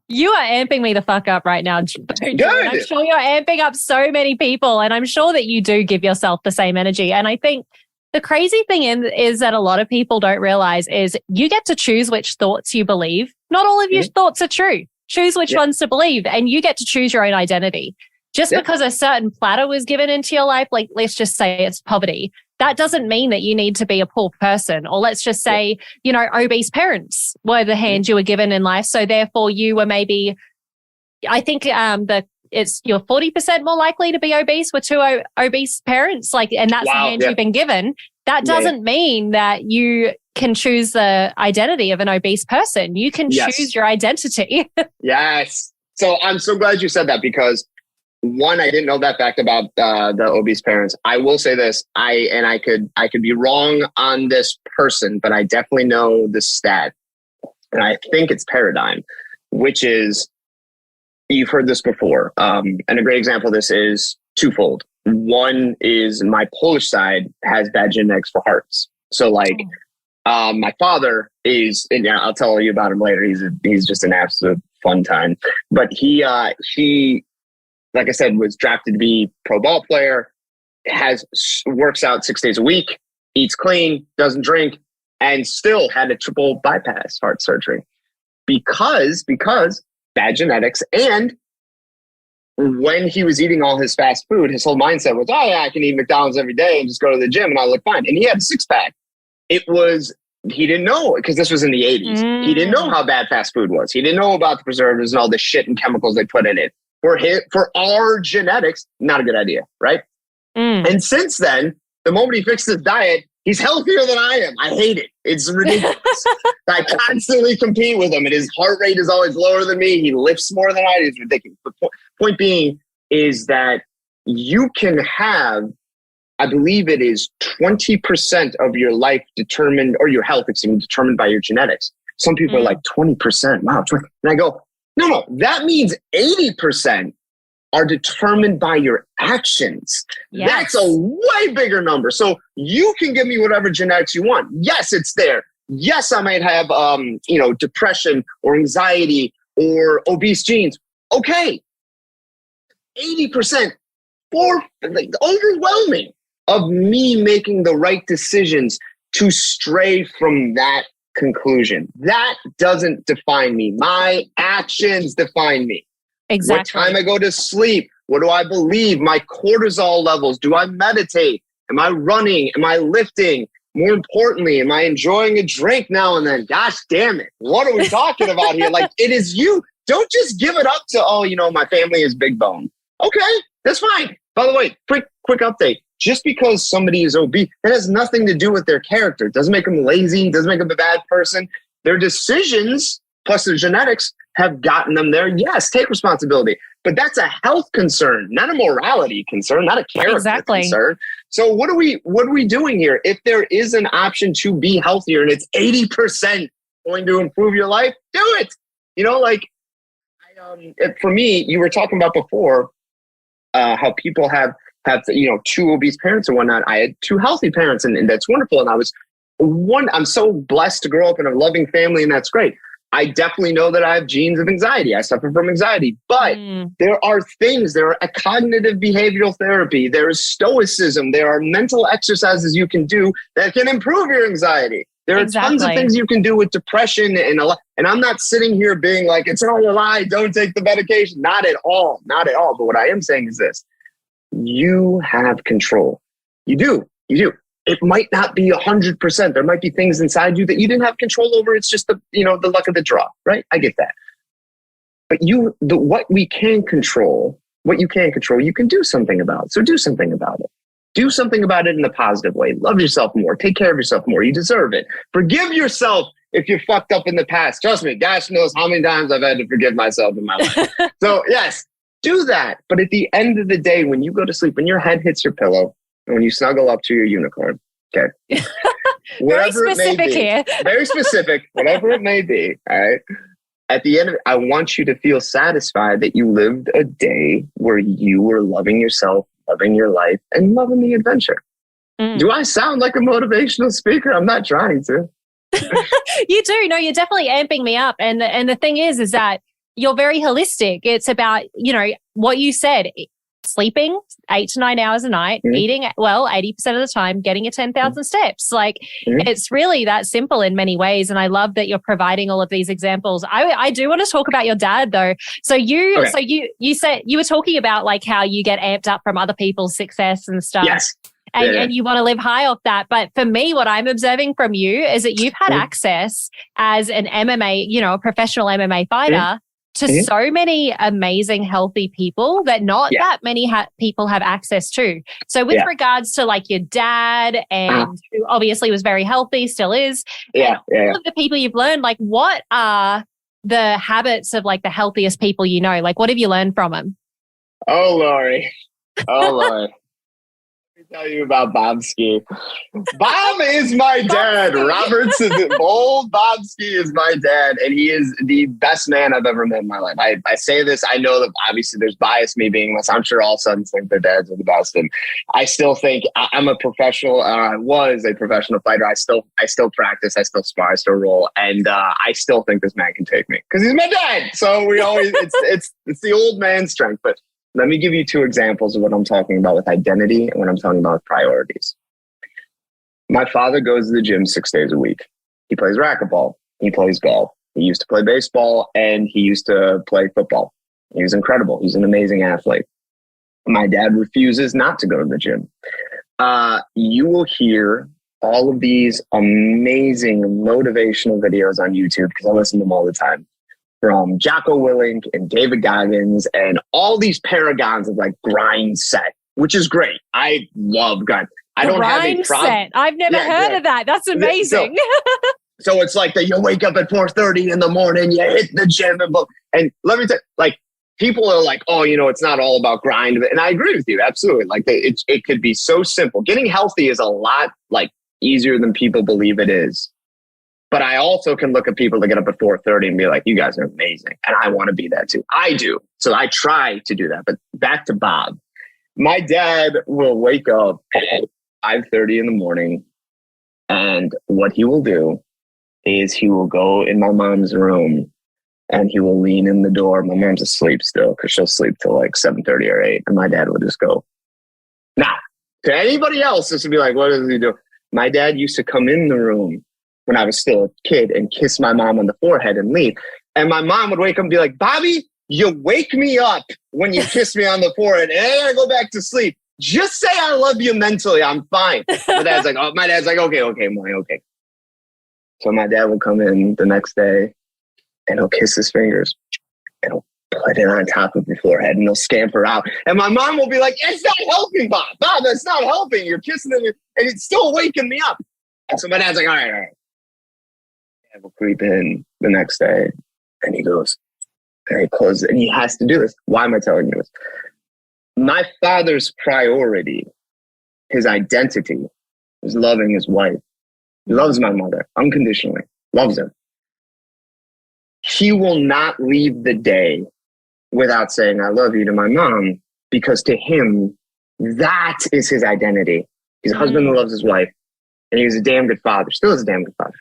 Speaker 3: You are amping me the fuck up right now.
Speaker 2: Good.
Speaker 3: I'm sure you're amping up so many people and I'm sure that you do give yourself the same energy. And I think the crazy thing is that a lot of people don't realize is you get to choose which thoughts you believe. Not all of your thoughts are true. Choose which ones to believe and you get to choose your own identity. Just because a certain platter was given into your life, like let's just say it's poverty, that doesn't mean that you need to be a poor person. Or let's just say, obese parents were the hand you were given in life. So therefore you were maybe, I think you're 40% more likely to be obese with two obese parents. And that's the hand you've been given. That doesn't mean that you can choose the identity of an obese person. You can choose your identity.
Speaker 2: Yes. So I'm so glad you said that because one, I didn't know that fact about the obese parents. I will say this, I could be wrong on this person, but I definitely know the stat, and I think it's paradigm, which is, you've heard this before. And a great example of this is twofold. One is my Polish side has bad genetics for hearts. So like, my father is, and yeah, I'll tell you about him later. He's just an absolute fun time. But he, like I said, was drafted to be pro ball player, works out 6 days a week, eats clean, doesn't drink, and still had a triple bypass heart surgery because bad genetics. And when he was eating all his fast food, his whole mindset was, oh yeah, I can eat McDonald's every day and just go to the gym and I'll look fine. And he had a 6-pack. He didn't know, because this was in the 80s. He didn't know how bad fast food was. He didn't know about the preservatives and all the shit and chemicals they put in it. For our genetics, not a good idea, right? And since then, the moment he fixed his diet, he's healthier than I am. I hate it. It's ridiculous. I constantly compete with him, and his heart rate is always lower than me. He lifts more than I do. It's ridiculous. The point being is that you can have, I believe it is 20% of your life determined, or your health, determined by your genetics. Some people are like 20%. Wow. 20. And I go, no, that means 80% are determined by your actions. Yes. That's a way bigger number. So you can give me whatever genetics you want. Yes, it's there. Yes, I might have, depression or anxiety or obese genes. Okay. 80%, overwhelming of me making the right decisions to stray from that conclusion. That doesn't define me. My actions define me.
Speaker 3: Exactly.
Speaker 2: What time I go to sleep. What do I believe? My cortisol levels. Do I meditate? Am I running? Am I lifting? More importantly, am I enjoying a drink now and then? Gosh damn it. What are we talking about here? Like, it is you. Don't just give it up to, my family is big bone. Okay, that's fine. By the way, quick update. Just because somebody is obese, that has nothing to do with their character. It doesn't make them lazy. It doesn't make them a bad person. Their decisions, plus their genetics, have gotten them there. Yes, take responsibility. But that's a health concern, not a morality concern, not a character concern. So what are we doing here? If there is an option to be healthier and it's 80% going to improve your life, do it. For me, you were talking about before how people have two obese parents and whatnot. I had two healthy parents, and that's wonderful. And I'm so blessed to grow up in a loving family, and that's great. I definitely know that I have genes of anxiety. I suffer from anxiety, but there are a cognitive behavioral therapy. There is stoicism. There are mental exercises you can do that can improve your anxiety. There are tons of things you can do with depression and I'm not sitting here being like, it's all a lie. Don't take the medication. Not at all. Not at all. But what I am saying is this. You have control. You do. It might not be 100%. There might be things inside you that you didn't have control over. It's just the luck of the draw, right? I get that. But what you can control, you can do something about. So do something about it. Do something about it in a positive way. Love yourself more. Take care of yourself more. You deserve it. Forgive yourself if you fucked up in the past. Trust me, gosh knows how many times I've had to forgive myself in my life. So yes, do that. But at the end of the day, when you go to sleep, when your head hits your pillow, and when you snuggle up to your unicorn, okay?
Speaker 3: Very specific here.
Speaker 2: Very specific, whatever it may be, all right? At the end of it, I want you to feel satisfied that you lived a day where you were loving yourself, loving your life, and loving the adventure. Do I sound like a motivational speaker? I'm not trying to.
Speaker 3: You do. No, you're definitely amping me up. And the thing is that you're very holistic. It's about, what you said, sleeping 8 to 9 hours a night, eating 80% of the time, getting your 10,000 steps. It's really that simple in many ways. And I love that you're providing all of these examples. I do want to talk about your dad though. So you said you were talking about like how you get amped up from other people's success and stuff.
Speaker 2: Yes.
Speaker 3: And you want to live high off that. But for me, what I'm observing from you is that you've had access as an MMA, a professional MMA fighter to so many amazing, healthy people that not that many people have access to. So with regards to like your dad and who obviously was very healthy, still is, all of the people you've learned, like what are the habits of like the healthiest people you know? Like what have you learned from them?
Speaker 2: Oh, Lori. Oh, Lord. Let me tell you about Bobski. Bob is my dad. Robert's old Bobski is my dad, and he is the best man I've ever met in my life. I say this, I know that obviously there's bias, me being this. I'm sure all sons think their dads are the best, and I still think I'm a professional. I was a professional fighter. I still practice. I still spar. I still roll, and I still think this man can take me because he's my dad. So we always it's the old man strength, but. Let me give you 2 examples of what I'm talking about with identity and what I'm talking about with priorities. My father goes to the gym 6 days a week. He plays racquetball. He plays golf. He used to play baseball and he used to play football. He was incredible. He's an amazing athlete. My dad refuses not to go to the gym. You will hear all of these amazing motivational videos on YouTube because I listen to them all the time. From Jocko Willink and David Goggins and all these paragons of like grind set, which is great. I love grind. I don't have a problem.
Speaker 3: Set. I've never heard of that. That's amazing.
Speaker 2: So it's like that you wake up at 4:30 in the morning, you hit the gym and let me tell you, like people are like, oh, it's not all about grind. And I agree with you. Absolutely. Like it could be so simple. Getting healthy is a lot like easier than people believe it is. But I also can look at people that get up at 4:30 and be like, you guys are amazing. And I want to be that too. I do. So I try to do that. But back to Bob. My dad will wake up at 5:30 in the morning. And what he will do is he will go in my mom's room and he will lean in the door. My mom's asleep still because she'll sleep till like 7:30 or 8. And my dad will just go. Now, to anybody else, this would be like, what does he do? My dad used to come in the room when I was still a kid and kiss my mom on the forehead and leave. And my mom would wake up and be like, Bobby, you wake me up when you kiss me on the forehead and I go back to sleep. Just say I love you mentally. I'm fine. My dad's like, okay, Moy, okay. So my dad will come in the next day and he'll kiss his fingers and he'll put it on top of your forehead and he'll scamper out. And my mom will be like, it's not helping, Bob. Bob, that's not helping. You're kissing him and it's still waking me up. And so my dad's like, all right. Will creep in the next day and he goes, and he closes and he has to do this. Why am I telling you this? My father's priority, his identity, is loving his wife. He loves my mother unconditionally, loves her. He will not leave the day without saying, I love you to my mom, because to him, that is his identity. He's a husband who loves his wife and he was a damn good father, still is a damn good father.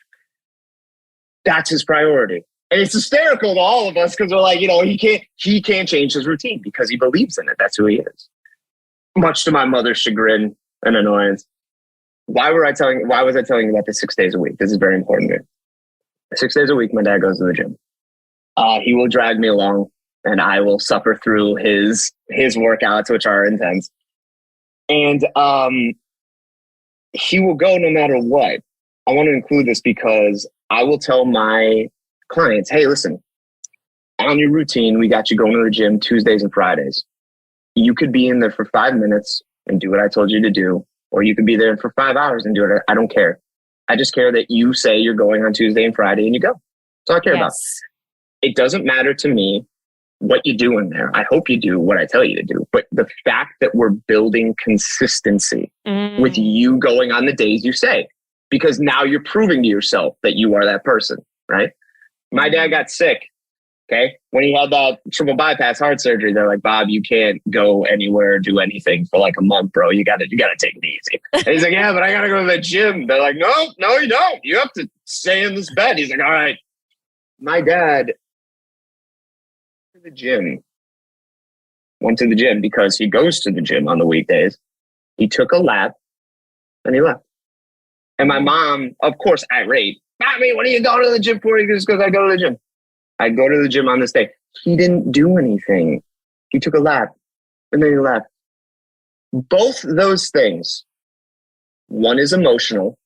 Speaker 2: That's his priority. And it's hysterical to all of us because we're like, he can't change his routine because he believes in it. That's who he is. Much to my mother's chagrin and annoyance. Why was I telling you about this 6 days a week? This is very important to me. 6 days a week, my dad goes to the gym. He will drag me along and I will suffer through his workouts, which are intense. And he will go no matter what. I want to include this because I will tell my clients, hey, listen, on your routine, we got you going to the gym Tuesdays and Fridays. You could be in there for 5 minutes and do what I told you to do, or you could be there for 5 hours and do it. I don't care. I just care that you say you're going on Tuesday and Friday and you go. That's all I care about. It doesn't matter to me what you do in there. I hope you do what I tell you to do. But the fact that we're building consistency with you going on the days you say, because now you're proving to yourself that you are that person, right? My dad got sick, okay? When he had that triple bypass heart surgery, they're like, Bob, you can't go anywhere, do anything for like a month, bro. You gotta take it easy. And he's like, yeah, but I gotta go to the gym. They're like, no, you don't. You have to stay in this bed. He's like, all right. My dad went to the gym because he goes to the gym on the weekdays. He took a lap and he left. And my mom, of course, irate. Mommy, what are you going to the gym for? He just goes, I go to the gym. I go to the gym on this day. He didn't do anything. He took a lap and then he left. Both those things, one is emotional,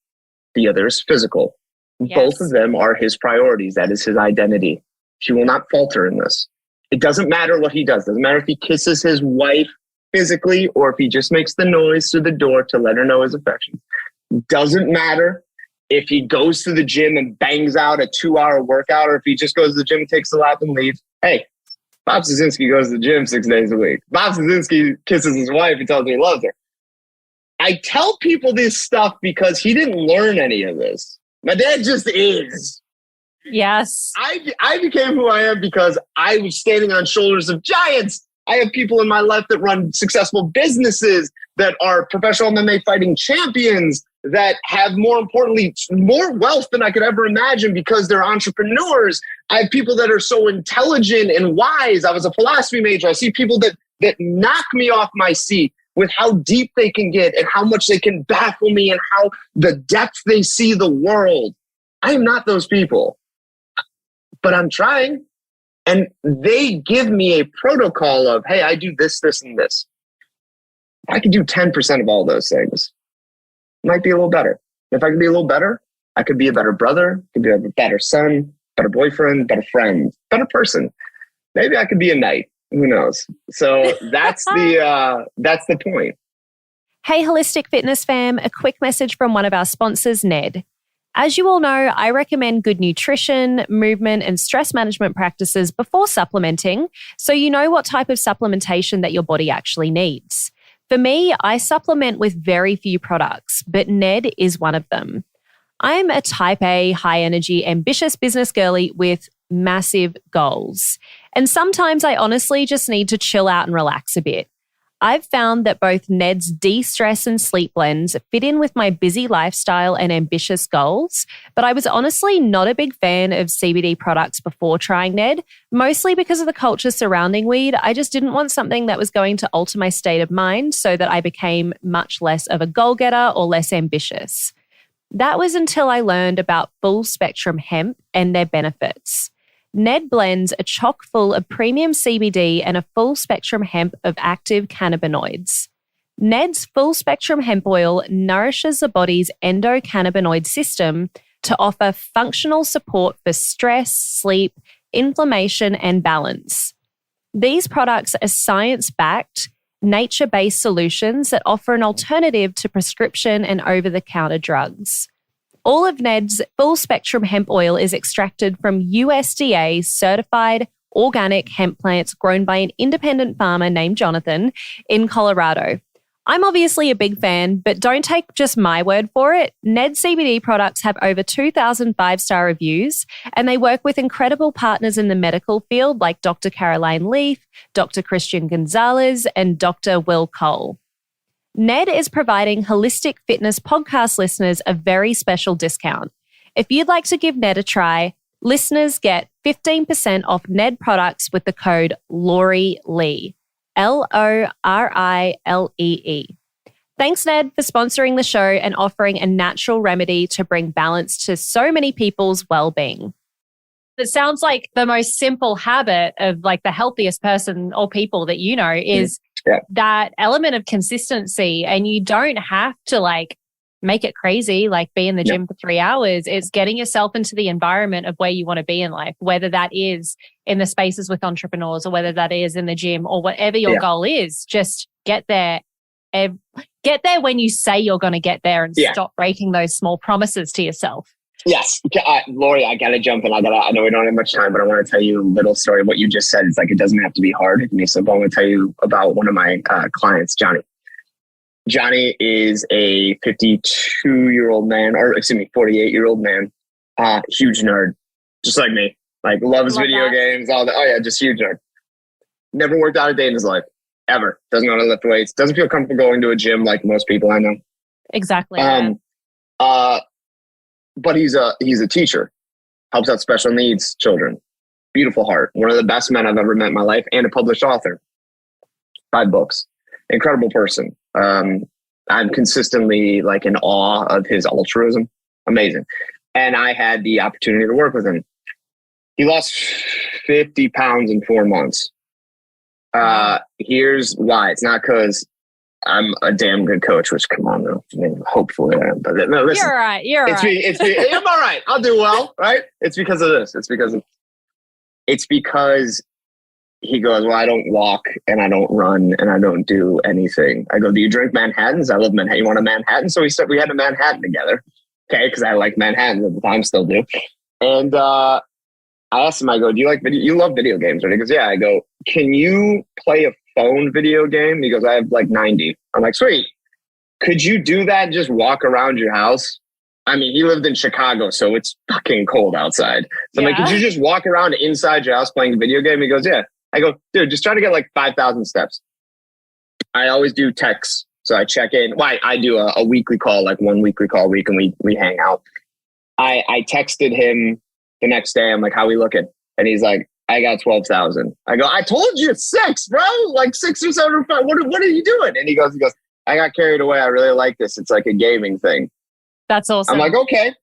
Speaker 2: the other is physical. Yes. Both of them are his priorities. That is his identity. He will not falter in this. It doesn't matter what he does. It doesn't matter if he kisses his wife physically or if he just makes the noise through the door to let her know his affection. Doesn't matter if he goes to the gym and bangs out a 2-hour workout or if he just goes to the gym and takes a lap and leaves. Hey, Bob Szczecinski goes to the gym 6 days a week. Bob Szczecinski kisses his wife and tells me he loves her. I tell people this stuff because he didn't learn any of this. My dad just is.
Speaker 3: Yes.
Speaker 2: I became who I am because I was standing on shoulders of giants. I have people in my life that run successful businesses, that are professional MMA fighting champions, that have, more importantly, more wealth than I could ever imagine because they're entrepreneurs. I have people that are so intelligent and wise. I was a philosophy major. I see people that knock me off my seat with how deep they can get and how much they can baffle me and how the depth they see the world. I am not those people, but I'm trying. And they give me a protocol of, hey, I do this, this, and this. I can do 10% of all those things. Might be a little better. If I can be a little better, I could be a better brother, could be a better son, better boyfriend, better friend, better person. Maybe I could be a knight. Who knows? So that's the point.
Speaker 3: Hey, Holistic Fitness fam, a quick message from one of our sponsors, Ned. As you all know, I recommend good nutrition, movement, and stress management practices before supplementing, so you know what type of supplementation that your body actually needs. For me, I supplement with very few products, but Ned is one of them. I'm a type A, high-energy, ambitious business girly with massive goals. And sometimes I honestly just need to chill out and relax a bit. I've found that both Ned's de-stress and sleep blends fit in with my busy lifestyle and ambitious goals, but I was honestly not a big fan of CBD products before trying Ned, mostly because of the culture surrounding weed. I just didn't want something that was going to alter my state of mind so that I became much less of a goal-getter or less ambitious. That was until I learned about full spectrum hemp and their benefits. Ned blends are chock full of premium CBD and a full spectrum hemp of active cannabinoids. Ned's full spectrum hemp oil nourishes the body's endocannabinoid system to offer functional support for stress, sleep, inflammation, and balance. These products are science-backed, nature-based solutions that offer an alternative to prescription and over-the-counter drugs. All of Ned's full spectrum hemp oil is extracted from USDA certified organic hemp plants grown by an independent farmer named Jonathan in Colorado. I'm obviously a big fan, but don't take just my word for it. Ned CBD products have over 2,000 five-star reviews, and they work with incredible partners in the medical field like Dr. Caroline Leaf, Dr. Christian Gonzalez, and Dr. Will Cole. Ned is providing Holistic Fitness podcast listeners a very special discount. If you'd like to give Ned a try, listeners get 15% off Ned products with the code Lori Lee, LORILEE. Thanks, Ned, for sponsoring the show and offering a natural remedy to bring balance to so many people's well-being. It sounds like the most simple habit of like the healthiest person or people that you know is that element of consistency, and you don't have to like make it crazy, like be in the gym for 3 hours. It's getting yourself into the environment of where you want to be in life, whether that is in the spaces with entrepreneurs or whether that is in the gym or whatever your goal is. Just get there. Get there when you say you're going to get there and stop breaking those small promises to yourself.
Speaker 2: Yes. Lori, I got to jump in. I know we don't have much time, but I want to tell you a little story. What you just said, it's like, it doesn't have to be hard. It can be simple. I'm going to tell you about one of my clients, Johnny. Johnny is a 52-year-old man, or 48-year-old man. Huge nerd, just like me. Like, loves video games, all that. Oh yeah, just huge nerd. Never worked out a day in his life, ever. Doesn't know how to lift weights. Doesn't feel comfortable going to a gym like most people I know.
Speaker 3: Exactly.
Speaker 2: But he's a teacher, helps out special needs children. Beautiful heart. One of the best men I've ever met in my life, and a published author. 5 books. Incredible person. I'm consistently like in awe of his altruism. Amazing. And I had the opportunity to work with him. He lost 50 pounds in 4 months. Here's why. It's not because I'm a damn good coach, which, come on, though. I mean, hopefully I am. But no, listen.
Speaker 3: You're all right.
Speaker 2: I'm all right. I'll do well, right? It's because of this. It's because he goes, well, I don't walk and I don't run and I don't do anything. I go, do you drink Manhattans? I love Manhattan. You want a Manhattan? So we had a Manhattan together. Okay. Because I like Manhattans at the time, still do. And I asked him, I go, do you like video? You love video games, right? He goes, yeah. I go, can you play a phone video game? He goes, I have like 90. I'm like, sweet. Could you do that and just walk around your house? I mean, he lived in Chicago, so it's fucking cold outside. So I'm like, could you just walk around inside your house playing a video game? He goes, yeah. I go, dude, just try to get like 5,000 steps. I always do texts. So I check in. Well, I do a weekly call, like 1 weekly call a week, and we hang out. I texted him the next day. I'm like, how we looking? And he's like, I got 12,000. I go, I told you 6, bro. Like 6 or 7 or 5. What are you doing? And he goes, I got carried away. I really like this. It's like a gaming thing.
Speaker 3: That's awesome.
Speaker 2: I'm like, okay.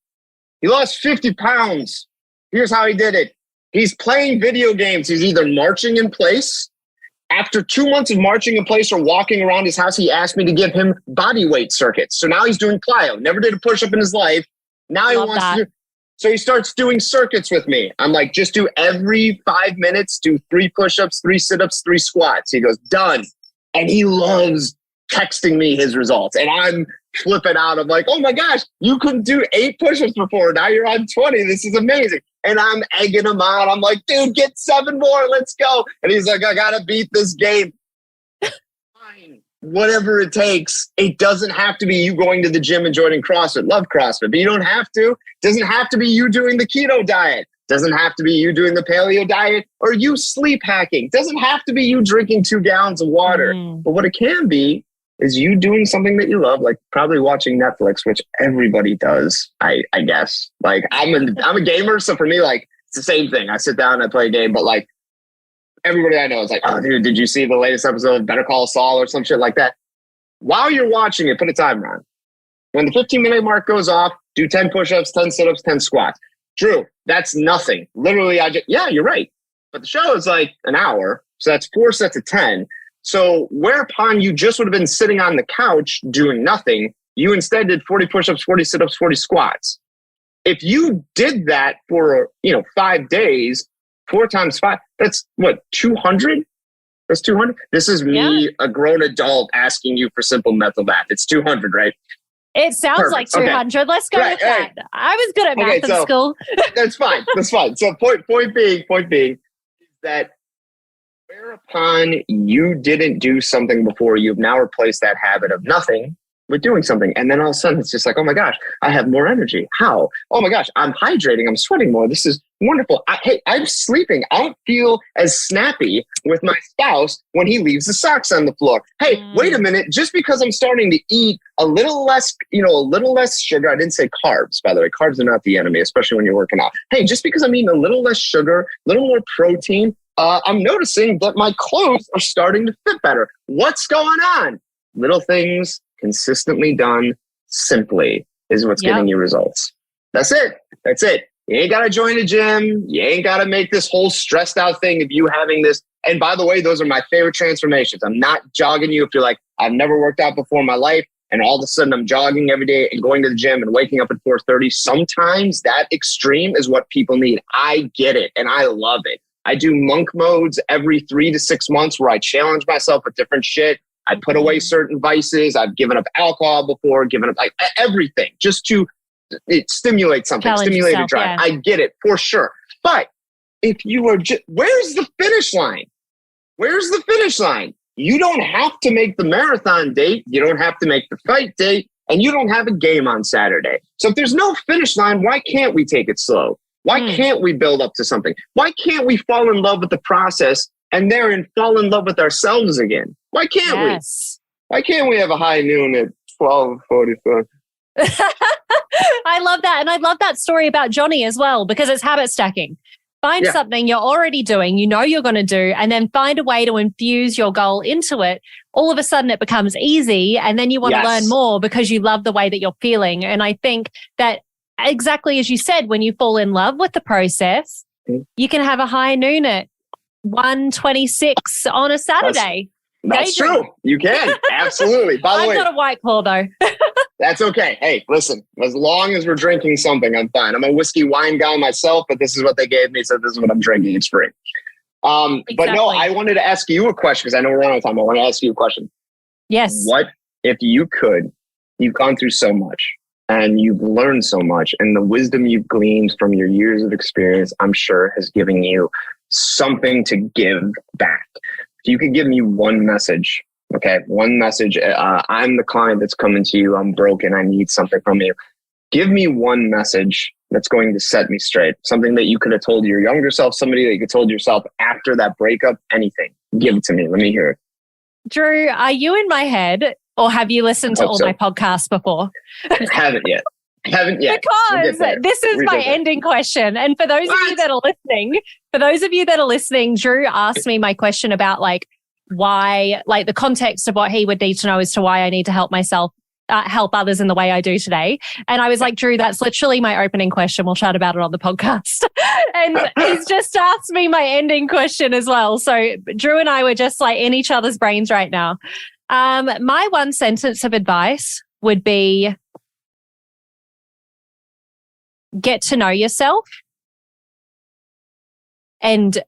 Speaker 2: He lost 50 pounds. Here's how he did it. He's playing video games. He's either marching in place. After 2 months of marching in place or walking around his house, he asked me to give him body weight circuits. So now he's doing plyo. Never did a push-up in his life. Now he wants to do. So he starts doing circuits with me. I'm like, just do every 5 minutes, do 3 push-ups, 3 sit-ups, 3 squats. He goes, done. And he loves texting me his results. And I'm flipping out. I'm like, oh my gosh, you couldn't do 8 push-ups before. Now you're on 20. This is amazing. And I'm egging him on. I'm like, dude, get 7 more. Let's go. And he's like, I got to beat this game. Fine. Whatever it takes. It doesn't have to be you going to the gym and joining CrossFit. Love CrossFit, but you don't have to. It doesn't have to be you doing the keto diet. It doesn't have to be you doing the paleo diet or you sleep hacking. It doesn't have to be you drinking 2 gallons of water. But what it can be is you doing something that you love, like probably watching Netflix, which everybody does, I guess. Like I'm a gamer, so for me, like it's the same thing. I sit down and I play a game, but like everybody I know is like, oh dude, did you see the latest episode of Better Call Saul or some shit like that? While you're watching it, put a timer on. When the 15-minute mark goes off, do 10 push-ups, 10 sit-ups, 10 squats. Drew, that's nothing. Literally, yeah, you're right. But the show is like an hour, so that's 4 sets of 10. So whereupon you just would have been sitting on the couch doing nothing, you instead did 40 push-ups, 40 sit-ups, 40 squats. If you did that for, 5 days, 4 times 5, that's what, 200? That's 200? This is me, a grown adult, asking you for simple mental math. It's 200, right?
Speaker 3: It sounds like 200. Okay. Let's go with that. Right. I was good at math in school.
Speaker 2: That's fine. That's fine. So point being is that whereupon you didn't do something before, you've now replaced that habit of nothing with doing something. And then all of a sudden it's just like, oh my gosh, I have more energy. How? Oh my gosh, I'm hydrating. I'm sweating more. This is wonderful. I'm sleeping. I don't feel as snappy with my spouse when he leaves the socks on the floor. Hey, wait a minute. Just because I'm starting to eat a little less sugar. I didn't say carbs, by the way. Carbs are not the enemy, especially when you're working out. Hey, just because I'm eating a little less sugar, a little more protein, I'm noticing that my clothes are starting to fit better. What's going on? Little things consistently done simply is what's getting you results. That's it. That's it. You ain't got to join a gym. You ain't got to make this whole stressed out thing of you having this. And by the way, those are my favorite transformations. I'm not jogging you if you're like, I've never worked out before in my life. And all of a sudden I'm jogging every day and going to the gym and waking up at 4:30. Sometimes that extreme is what people need. I get it. And I love it. I do monk modes every 3 to 6 months where I challenge myself with different shit. I put away certain vices. I've given up alcohol before, given up everything just to stimulate something, stimulate a drive. Yeah. I get it for sure. But if you are where's the finish line? Where's the finish line? You don't have to make the marathon date. You don't have to make the fight date. And you don't have a game on Saturday. So if there's no finish line, why can't we take it slow? Why can't we build up to something? Why can't we fall in love with the process and therein fall in love with ourselves again? Why can't we? Why can't we have a high noon at 12:45?
Speaker 3: I love that. And I love that story about Johnny as well, because it's habit stacking. Find something you're already doing, you're going to do, and then find a way to infuse your goal into it. All of a sudden it becomes easy, and then you want to learn more because you love the way that you're feeling. And I think that exactly as you said, when you fall in love with the process, you can have a high noon at 1:26 on a Saturday.
Speaker 2: That's true. You can. Absolutely. By the way,
Speaker 3: I'm not a White Claw though.
Speaker 2: That's okay. Hey, listen, as long as we're drinking something, I'm fine. I'm a whiskey wine guy myself, but this is what they gave me. So this is what I'm drinking. It's free. Exactly. But no, I wanted to ask you a question because I know we're running out of time. I want to ask you a question.
Speaker 3: Yes.
Speaker 2: What if you could, you've gone through so much and you've learned so much, and the wisdom you've gleaned from your years of experience, I'm sure has given you something to give back. If you could give me one message, okay, one message. I'm the client that's coming to you. I'm broken. I need something from you. Give me one message that's going to set me straight. Something that you could have told your younger self, somebody that you could have told yourself after that breakup, anything. Give it to me. Let me hear it.
Speaker 3: Drew, are you in my head or have you listened to all my podcasts before?
Speaker 2: Haven't yet.
Speaker 3: Because this is my ending question. And for those of you that are listening, Drew asked me my question about like why, like the context of what he would need to know as to why I need to help myself. Help others in the way I do today. And I was like, Drew, that's literally my opening question. We'll chat about it on the podcast. And he's just asked me my ending question as well. So Drew and I were just like in each other's brains right now. My one sentence of advice would be get to know yourself and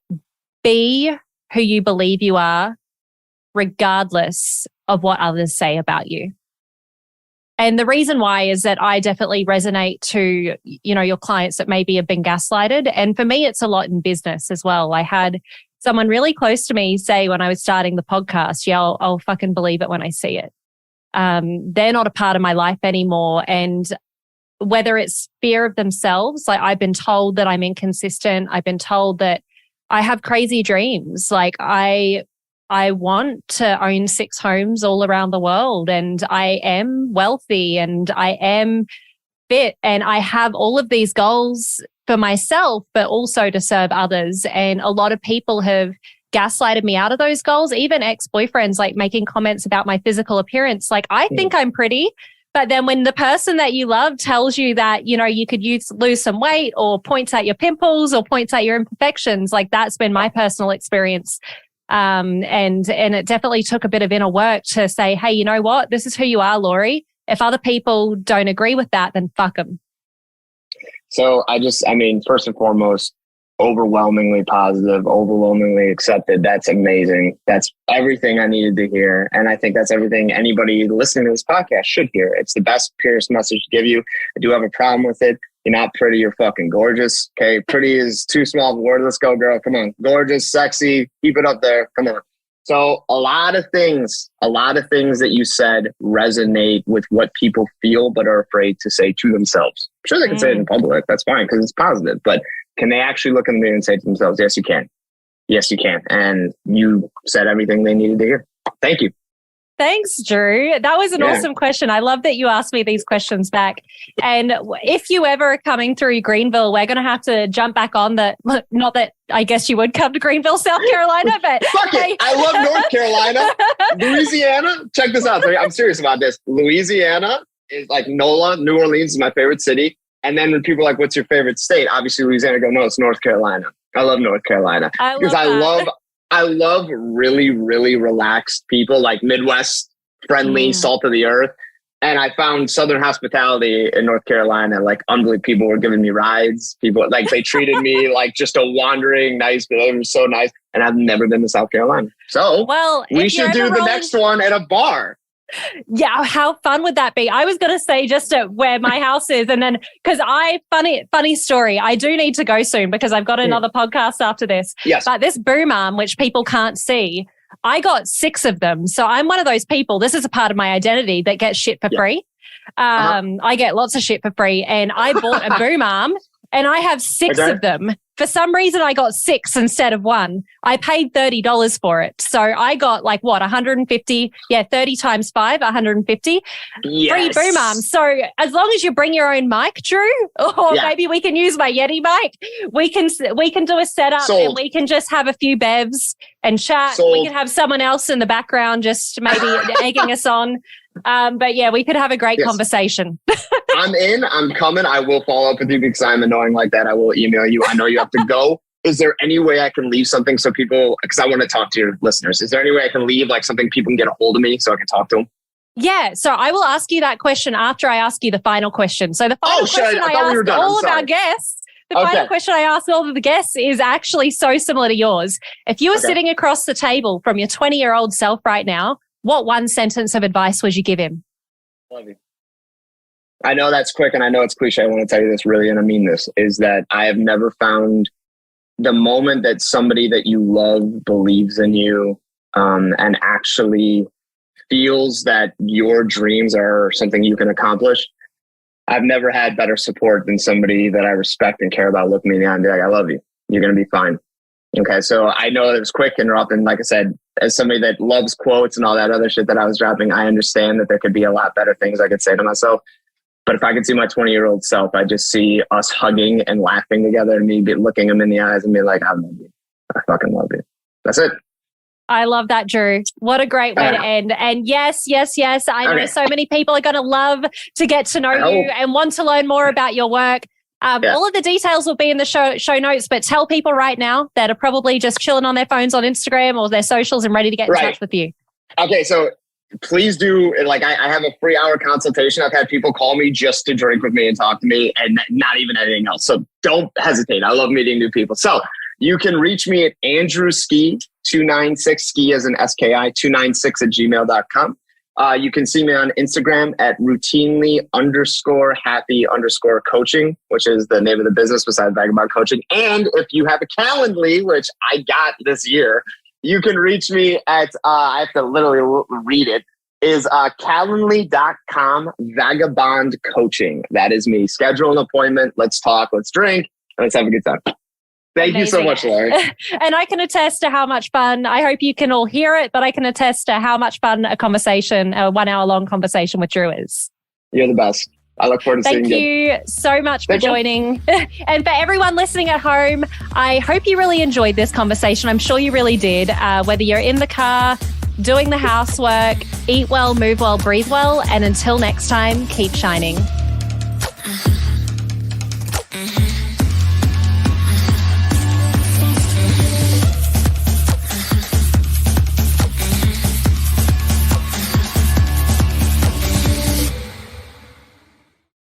Speaker 3: be who you believe you are, regardless of what others say about you. And the reason why is that I definitely resonate to, you know, your clients that maybe have been gaslighted. And for me, it's a lot in business as well. I had someone really close to me say when I was starting the podcast, yeah, I'll fucking believe it when I see it. They're not a part of my life anymore. And whether it's fear of themselves, like I've been told that I'm inconsistent. I've been told that I have crazy dreams. Like I want to own 6 homes all around the world, and I am wealthy and I am fit and I have all of these goals for myself, but also to serve others. And a lot of people have gaslighted me out of those goals, even ex-boyfriends, like making comments about my physical appearance. Like, I think I'm pretty, but then when the person that you love tells you that, you know, you could lose some weight or points at your pimples or points at your imperfections, like that's been my personal experience. And it definitely took a bit of inner work to say, hey, you know what? This is who you are, Laurie. If other people don't agree with that, then fuck them.
Speaker 2: So first and foremost, overwhelmingly positive, overwhelmingly accepted. That's amazing. That's everything I needed to hear. And I think that's everything anybody listening to this podcast should hear. It's the best, purest message to give you. I do have a problem with it. You're not pretty, you're fucking gorgeous. Okay. Pretty is too small of a word. Let's go, girl. Come on. Gorgeous, sexy. Keep it up there. Come on. So a lot of things that you said resonate with what people feel, but are afraid to say to themselves. I'm sure they can say it in public. That's fine because it's positive. But can they actually look in the mirror and say to themselves, yes, you can. Yes, you can. And you said everything they needed to hear. Thank you.
Speaker 3: Thanks, Drew. That was an awesome question. I love that you asked me these questions back. And if you ever are coming through Greenville, we're going to have to jump back on the, not that I guess you would come to Greenville, South Carolina, but
Speaker 2: fuck it. I love North Carolina. Louisiana. Check this out. I'm serious about this. Louisiana is like NOLA. New Orleans is my favorite city. And then when people are like, what's your favorite state? Obviously, Louisiana go, no, it's North Carolina. I love North Carolina because I love really, really relaxed people, like Midwest friendly, salt of the earth. And I found Southern hospitality in North Carolina, like unbelievable. People were giving me rides. People, like, they treated me like just a wandering nice, but it was so nice. And I've never been to South Carolina. So we should do the next one at a bar.
Speaker 3: Yeah, how fun would that be? I was going to say just at where my house is, and then because funny story, I do need to go soon because I've got another podcast after this.
Speaker 2: Yes,
Speaker 3: but this boom arm, which people can't see, I got 6 of them. So I'm one of those people. This is a part of my identity that gets shit for free. I get lots of shit for free, and I bought a boom arm, and I have 6 of them. For some reason, I got 6 instead of 1. I paid $30 for it. So I got 150? Yeah, 30 times 5, 150.
Speaker 2: Yes.
Speaker 3: Free boom arms. So as long as you bring your own mic, Drew, or maybe we can use my Yeti mic, we can do a setup and we can just have a few bevs and chat. We can have someone else in the background just maybe egging us on. But yeah, we could have a great conversation.
Speaker 2: I'm in. I'm coming. I will follow up with you because I'm annoying like that. I will email you. I know you have to go. Is there any way I can leave something so people, because I want to talk to your listeners. Is there any way I can leave something people can get a hold of me so I can talk to them? Yeah.
Speaker 3: So I will ask you that question after I ask you the final question. So the final question I ask all of our guests, final question I ask all of the guests is actually so similar to yours. If you were sitting across the table from your 20-year-old self right now, what one sentence of advice would you give him?
Speaker 2: Love you. I know that's quick and I know it's cliche. I want to tell you this really, and I mean this, is that I have never found the moment that somebody that you love believes in you, and actually feels that your dreams are something you can accomplish, I've never had better support than somebody that I respect and care about looking me in the eye and be like, I love you. You're going to be fine. Okay. So I know that it was quick and rough. And like I said, as somebody that loves quotes and all that other shit that I was dropping, I understand that there could be a lot better things I could say to myself. But if I could see my 20-year-old self, I just see us hugging and laughing together and me looking him in the eyes and be like, I love you. I fucking love you. That's it.
Speaker 3: I love that, Drew. What a great way to end. And yes. I know so many people are going to love to get to know you and want to learn more about your work. All of the details will be in the show notes, but tell people right now that are probably just chilling on their phones on Instagram or their socials and ready to get in touch with you.
Speaker 2: Okay, so please do, like, I have a free hour consultation. I've had people call me just to drink with me and talk to me and not even anything else. So don't hesitate. I love meeting new people. So you can reach me at Andrew Ski 296, ski as an SKI 296 at gmail.com. You can see me on Instagram at routinely_happy_coaching, which is the name of the business beside Vagabond Coaching. And if you have a Calendly, which I got this year, you can reach me at, I have to literally read it, is calendly.com Vagabond Coaching. That is me. Schedule an appointment. Let's talk. Let's drink. And let's have a good time. Thank you so much, Laurie.
Speaker 3: And I can attest to how much fun, I hope you can all hear it, but I can attest to how much fun a 1 hour long conversation with Drew is.
Speaker 2: You're the best. I look forward to seeing you.
Speaker 3: Thank you so much for joining. And for everyone listening at home, I hope you really enjoyed this conversation. I'm sure you really did. Whether you're in the car, doing the housework, eat well, move well, breathe well. And until next time, keep shining.